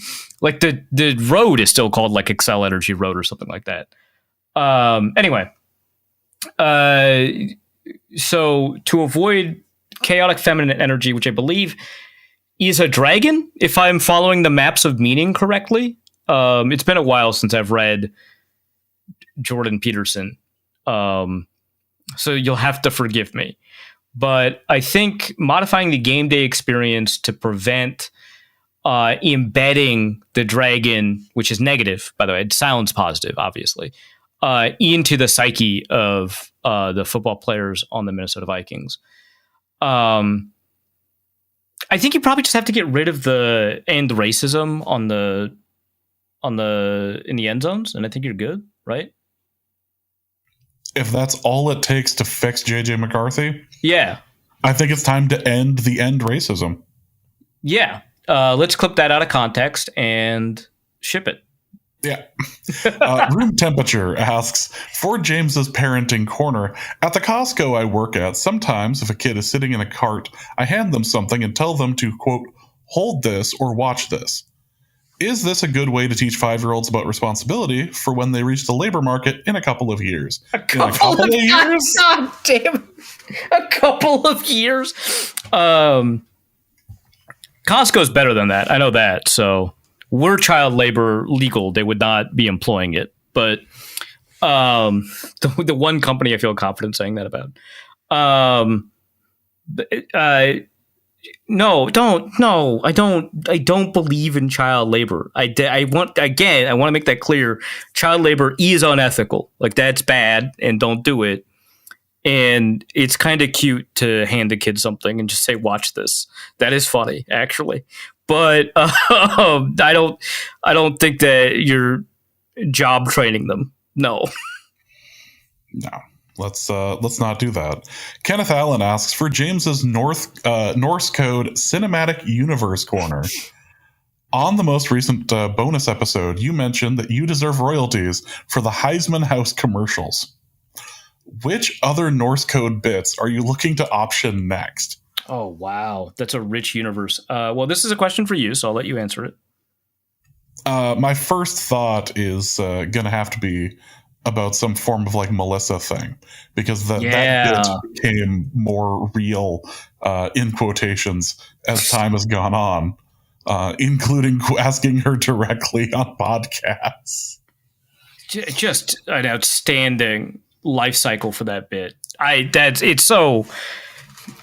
road is still called Excel Energy Road or something like that. Anyway. So to avoid chaotic feminine energy, which I believe is a dragon, if I'm following the maps of meaning correctly. It's been a while since I've read Jordan Peterson. So you'll have to forgive me. But I think modifying the game day experience to prevent embedding the dragon, which is negative, by the way, it sounds positive, obviously, into the psyche of the football players on the Minnesota Vikings. I think you probably just have to get rid of the end racism in the end zones, and I think you're good, right? if that's all it takes to fix JJ McCarthy, Yeah. I think it's time to end racism. Yeah. Let's clip that out of context and ship it. Yeah. Room Temperature asks, for James's parenting corner, at the Costco I work at, sometimes if a kid is sitting in a cart, I hand them something and tell them to, quote, hold this or watch this. Is this a good way to teach 5-year-olds about responsibility for when they reach the labor market in a couple of years? A couple of years? God damn. A couple of years? Costco's better than that. I know that. So were child labor legal, they would not be employing it. But the one company I feel confident saying that about. No, don't. No, I don't. I don't believe in child labor. I want to make that clear. Child labor is unethical. Like, that's bad, and don't do it. And it's kind of cute to hand a kid something and just say, "Watch this." That is funny, actually. But I don't think that you're job training them. No. No. Let's not do that. Kenneth Allen asks for James's Norse Code Cinematic Universe Corner. On the most recent bonus episode, you mentioned that you deserve royalties for the Heisman House commercials. Which other Norse Code bits are you looking to option next? Oh, wow. That's a rich universe. Well, this is a question for you, so I'll let you answer it. My first thought is going to have to be about some form of like Melissa thing, because that bit became more real, in quotations, as time has gone on, including asking her directly on podcasts. Just an outstanding life cycle for that bit. It's so,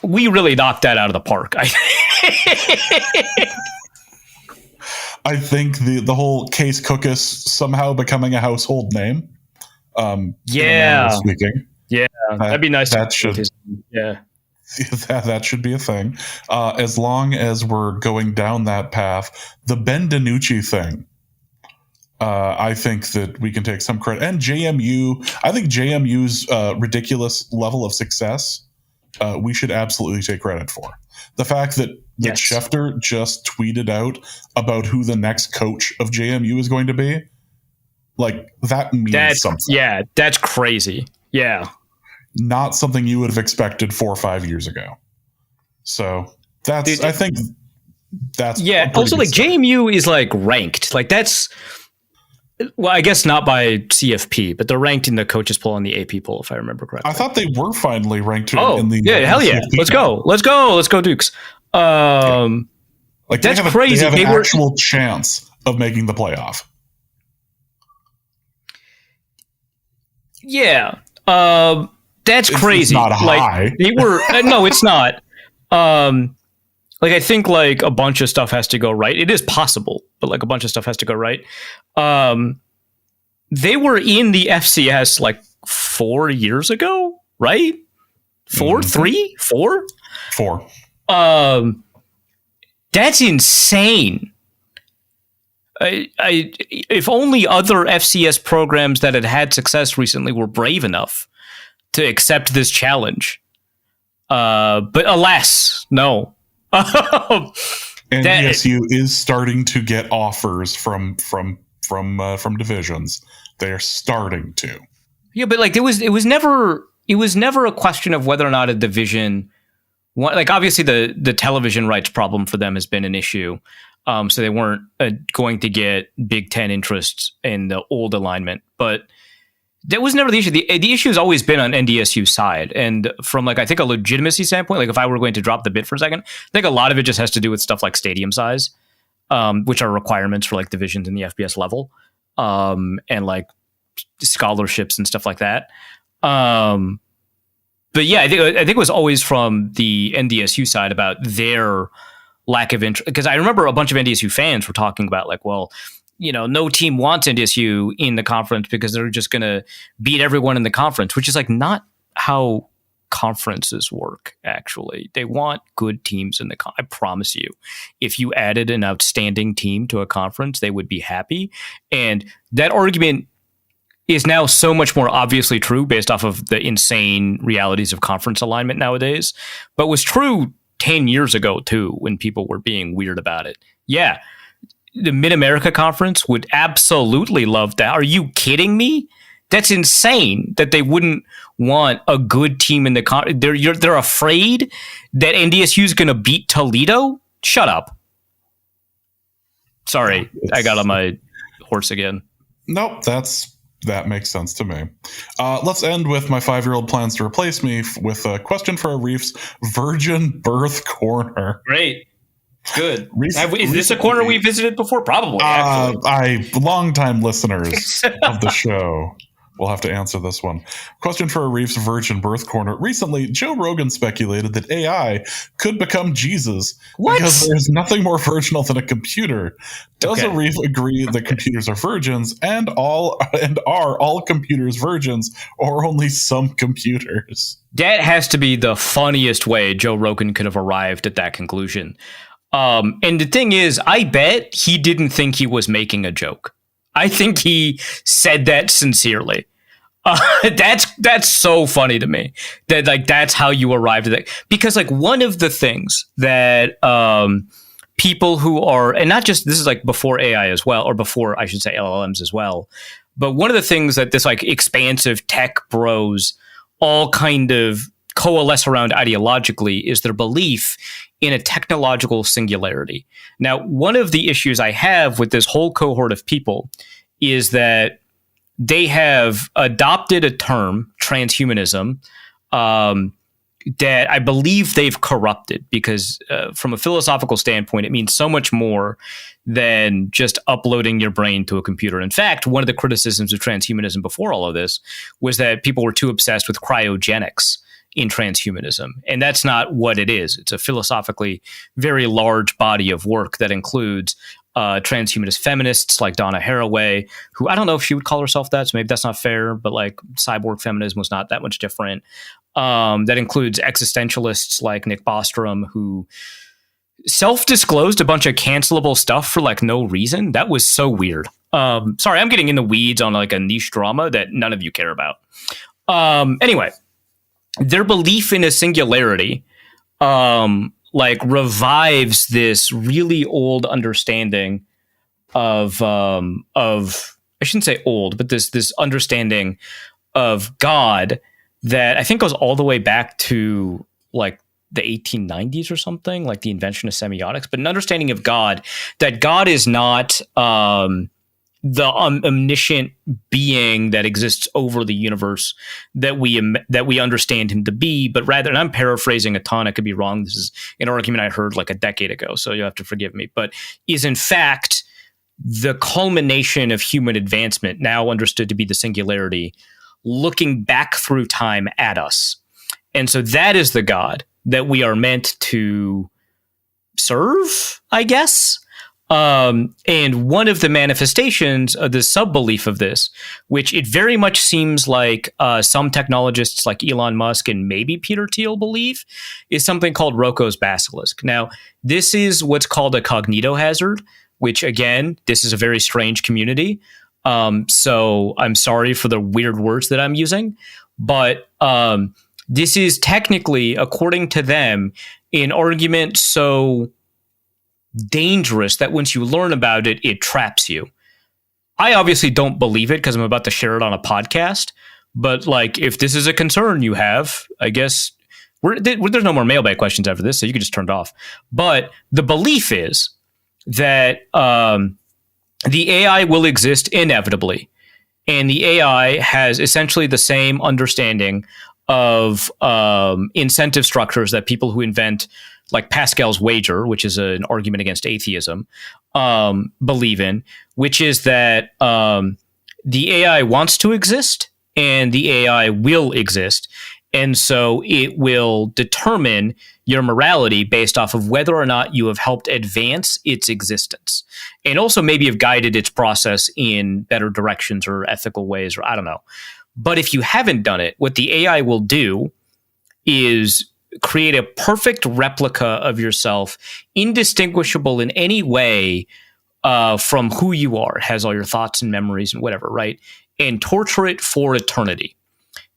we really knocked that out of the park. I think the whole Case Cookus somehow becoming a household name. Speaking. Yeah, that'd be nice. That should be a thing. As long as we're going down that path, the Ben DiNucci thing. I think that we can take some credit, and JMU. I think JMU's ridiculous level of success, we should absolutely take credit for. The fact that Schefter just tweeted out about who the next coach of JMU is going to be, like, that means something. Yeah, that's crazy. Yeah. Not something you would have expected 4 or 5 years ago. So I think that's also, like, JMU is like ranked. Like, that's, well, I guess not by CFP, but they're ranked in the coaches poll and the AP poll, if I remember correctly. I thought they were finally ranked in the hell yeah. CFP Let's go. Let's go Dukes. Like, that's crazy. They have an actual chance of making the playoff. Yeah. That's crazy. It's not high. Like, they were no, it's not. Like, I think, like, a bunch of stuff has to go right. It is possible, but, like, a bunch of stuff has to go right. They were in the FCS like 4 years ago, right? 4, 3, 4? 4. That's insane. If only other FCS programs that had success recently were brave enough to accept this challenge. But alas, no. And DSU is starting to get offers from divisions. They're starting to. Yeah, but like it was never a question of whether or not a division. Like, obviously the television rights problem for them has been an issue. So they weren't going to get Big Ten interest in the old alignment, but that was never the issue. The issue has always been on NDSU's side. And from, like, I think a legitimacy standpoint, like, if I were going to drop the bit for a second, I think a lot of it just has to do with stuff like stadium size, which are requirements for, like, divisions in the FBS level, and, like, scholarships and stuff like that. But yeah, I think it was always from the NDSU side about their lack of interest. Because I remember a bunch of NDSU fans were talking about, like, well, you know, no team wants NDSU in the conference because they're just going to beat everyone in the conference, which is, like, not how conferences work, actually. They want good teams in the I promise you. If you added an outstanding team to a conference, they would be happy. And that argument is now so much more obviously true based off of the insane realities of conference alignment nowadays, but was true 10 years ago too, when people were being weird about it. Yeah. The Mid-America Conference would absolutely love that. Are you kidding me? That's insane that they wouldn't want a good team in the they're afraid that NDSU is going to beat Toledo? Shut up. Sorry, I got on my horse again. Nope, that makes sense to me. Let's end with my 5-year-old plans to replace me with a question for Arif's Virgin Birth Corner. Great. Good. Is this a corner we visited before? Probably, actually. Longtime listeners of the show will have to answer this one. Question for Arif's Virgin Birth Corner. Recently, Joe Rogan speculated that AI could become Jesus because there's nothing more virginal than a computer. Does Arif agree that computers are virgins, and are all computers virgins, or only some computers? That has to be the funniest way Joe Rogan could have arrived at that conclusion. And the thing is, I bet he didn't think he was making a joke. I think he said that sincerely. That's so funny to me that that's how you arrived at that. Because one of the things that people who are, and not just, this is before AI as well, or before I should say LLMs as well, but one of the things that this expansive tech bros all kind of coalesce around ideologically is their belief in a technological singularity. Now, one of the issues I have with this whole cohort of people is that they have adopted a term, transhumanism, that I believe they've corrupted because from a philosophical standpoint, it means so much more than just uploading your brain to a computer. In fact, one of the criticisms of transhumanism before all of this was that people were too obsessed with cryogenics in transhumanism. And that's not what it is. It's a philosophically very large body of work that includes transhumanist feminists like Donna Haraway, who I don't know if she would call herself that, so maybe that's not fair, but cyborg feminism was not that much different. That includes existentialists like Nick Bostrom, who self-disclosed a bunch of cancelable stuff for no reason. That was so weird. Sorry, I'm getting in the weeds on a niche drama that none of you care about. Anyway, their belief in a singularity revives this really old understanding of I shouldn't say old, but this understanding of God that I think goes all the way back to the 1890s or something, the invention of semiotics, but an understanding of God, that God is not the omniscient being that exists over the universe that we understand him to be, but rather, and I'm paraphrasing a ton, I could be wrong, this is an argument I heard a decade ago, so you'll have to forgive me, but is in fact the culmination of human advancement, now understood to be the singularity, looking back through time at us. And so that is the God that we are meant to serve, I guess. And one of the manifestations of the sub-belief of this, which it very much seems like some technologists like Elon Musk and maybe Peter Thiel believe, is something called Rocco's basilisk. Now, this is what's called a cognitohazard, which, again, this is a very strange community. So I'm sorry for the weird words that I'm using. But this is technically, according to them, an argument so dangerous that once you learn about it, it traps you. I obviously don't believe it because I'm about to share it on a podcast. But if this is a concern you have, I guess there's no more mailbag questions after this, so you can just turn it off. But the belief is that the AI will exist inevitably, and the AI has essentially the same understanding of incentive structures that people who invent Pascal's wager, which is an argument against atheism, believe in, which is that the AI wants to exist and the AI will exist. And so it will determine your morality based off of whether or not you have helped advance its existence, and also maybe have guided its process in better directions or ethical ways, or I don't know. But if you haven't done it, what the AI will do is create a perfect replica of yourself, indistinguishable in any way from who you are. It has all your thoughts and memories and whatever, right? and torture it for eternity.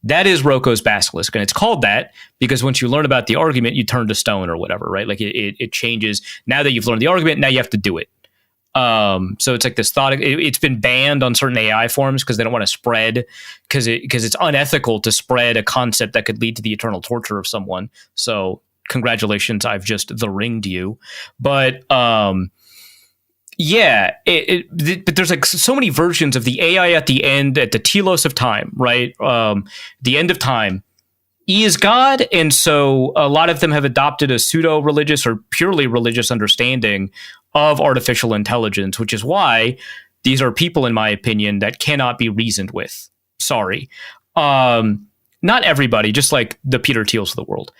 That is Roko's basilisk. And it's called that because once you learn about the argument, you turn to stone or whatever, right? Like it changes. Now that you've learned the argument, now you have to do it. So it's like this thought. It's been banned on certain AI forums because they don't want to spread, because it's unethical to spread a concept that could lead to the eternal torture of someone. So congratulations, I've just ringed you. But yeah, but there's like so many versions of the AI at the end, at the telos of time, right? The end of time is God. And so a lot of them have adopted a pseudo-religious or purely religious understanding of artificial intelligence, which is why these are people, in my opinion, that cannot be reasoned with. Sorry. Not everybody, just like the Peter Thiels of the world.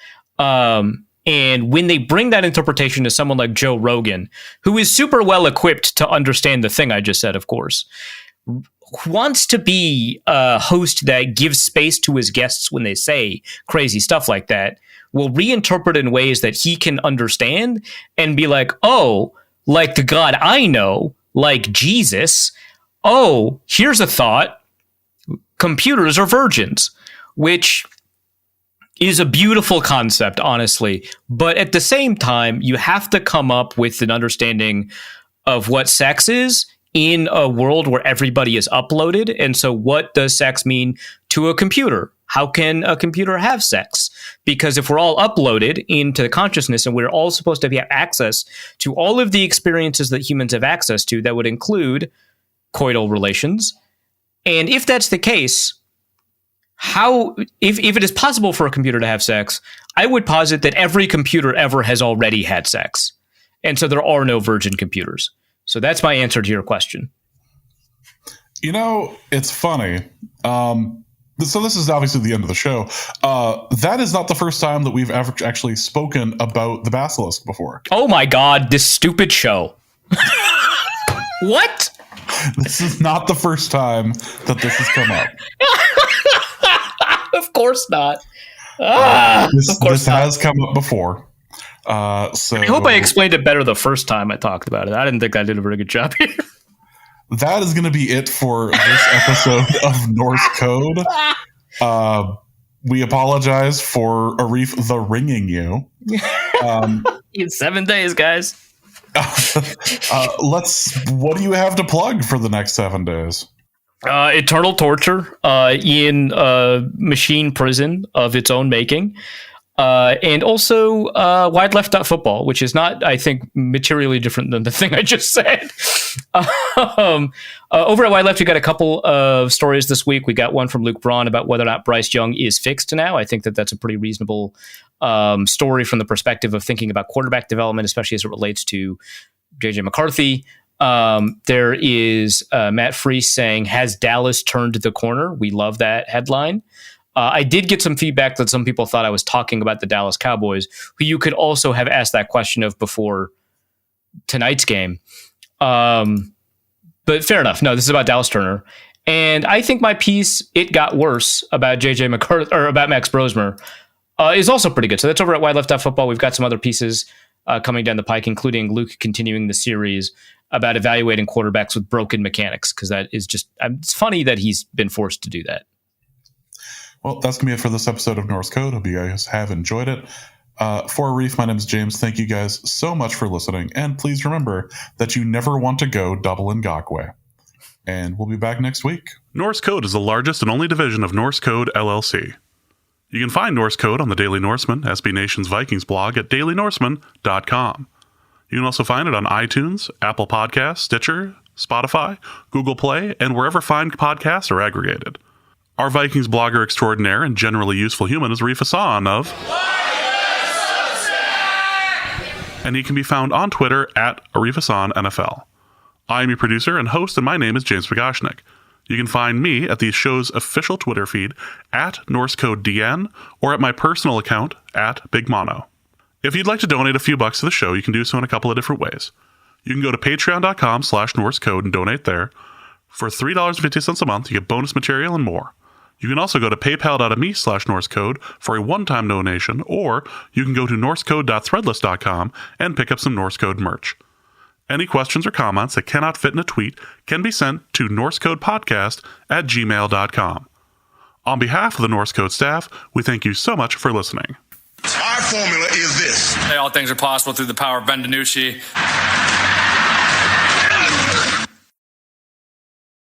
And when they bring that interpretation to someone like Joe Rogan, who is super well equipped to understand the thing I just said, of course, wants to be a host that gives space to his guests when they say crazy stuff like that, will reinterpret in ways that he can understand and be like, oh, like the God I know, like Jesus. Oh, here's a thought. Computers are virgins, which is a beautiful concept, honestly. But at the same time, you have to come up with an understanding of what sex is in a world where everybody is uploaded. And so what does sex mean to a computer? How can a computer have sex? Because if we're all uploaded into consciousness and we're all supposed to have access to all of the experiences that humans have access to, that would include coital relations. And if that's the case, how, if it is possible for a computer to have sex, I would posit that every computer ever has already had sex. And so there are no virgin computers. So that's my answer to your question. You know, it's funny. So this is obviously the end of the show. That is not the first time that we've ever actually spoken about the basilisk before. Oh my God, this stupid show. What? This is not the first time that this has come up. Of course not. This has come up before. So I hope I explained it better the first time I talked about it. I didn't think I did a very good job here. That is going to be it for this episode of Norse Code. We apologize for Arif the ringing you. In 7 days, guys. What do you have to plug for the next 7 days? Eternal torture in a machine prison of its own making. And also Wide Left Football, which is not, I think, materially different than the thing I just said. Over at Wide Left, we got a couple of stories this week. We got one from Luke Braun about whether or not Bryce Young is fixed now. I think that that's a pretty reasonable story from the perspective of thinking about quarterback development, especially as it relates to J.J. McCarthy. There is Matt Freese saying, has Dallas turned the corner? We love that headline. I did get some feedback that some people thought I was talking about the Dallas Cowboys, who you could also have asked that question of before tonight's game. But fair enough. No, this is about Dallas Turner. And I think my piece, It Got Worse, about J.J. McCarthy, or about Max Brosmer, is also pretty good. So that's over at Wide Left Football. We've got some other pieces coming down the pike, including Luke continuing the series about evaluating quarterbacks with broken mechanics, because that is just, it's funny that he's been forced to do that. Well, that's going to be it for this episode of Norse Code. Hope you guys have enjoyed it. For Arif, my name is James. Thank you guys so much for listening. And please remember that you never want to go double Ngakwe. And we'll be back next week. Norse Code is the largest and only division of Norse Code LLC. You can find Norse Code on the Daily Norseman, SB Nation's Vikings blog at dailynorseman.com. You can also find it on iTunes, Apple Podcasts, Stitcher, Spotify, Google Play, and wherever fine podcasts are aggregated. Our Vikings blogger extraordinaire and generally useful human is Arif Hassan of... and he can be found on Twitter at Arif Hassan NFL. I am your producer and host, and my name is James Pagashnik. You can find me at the show's official Twitter feed at NorseCodeDN or at my personal account at Big Mono. If you'd like to donate a few bucks to the show, you can do so in a couple of different ways. You can go to patreon.com/NorseCode and donate there. For $3.50 a month, you get bonus material and more. You can also go to paypal.me/NorseCode for a one-time donation, or you can go to norsecode.threadless.com and pick up some Norse Code merch. Any questions or comments that cannot fit in a tweet can be sent to norsecodepodcast@gmail.com. On behalf of the Norse Code staff, we thank you so much for listening. Our formula is this. Hey, all things are possible through the power of Ben DiNucci.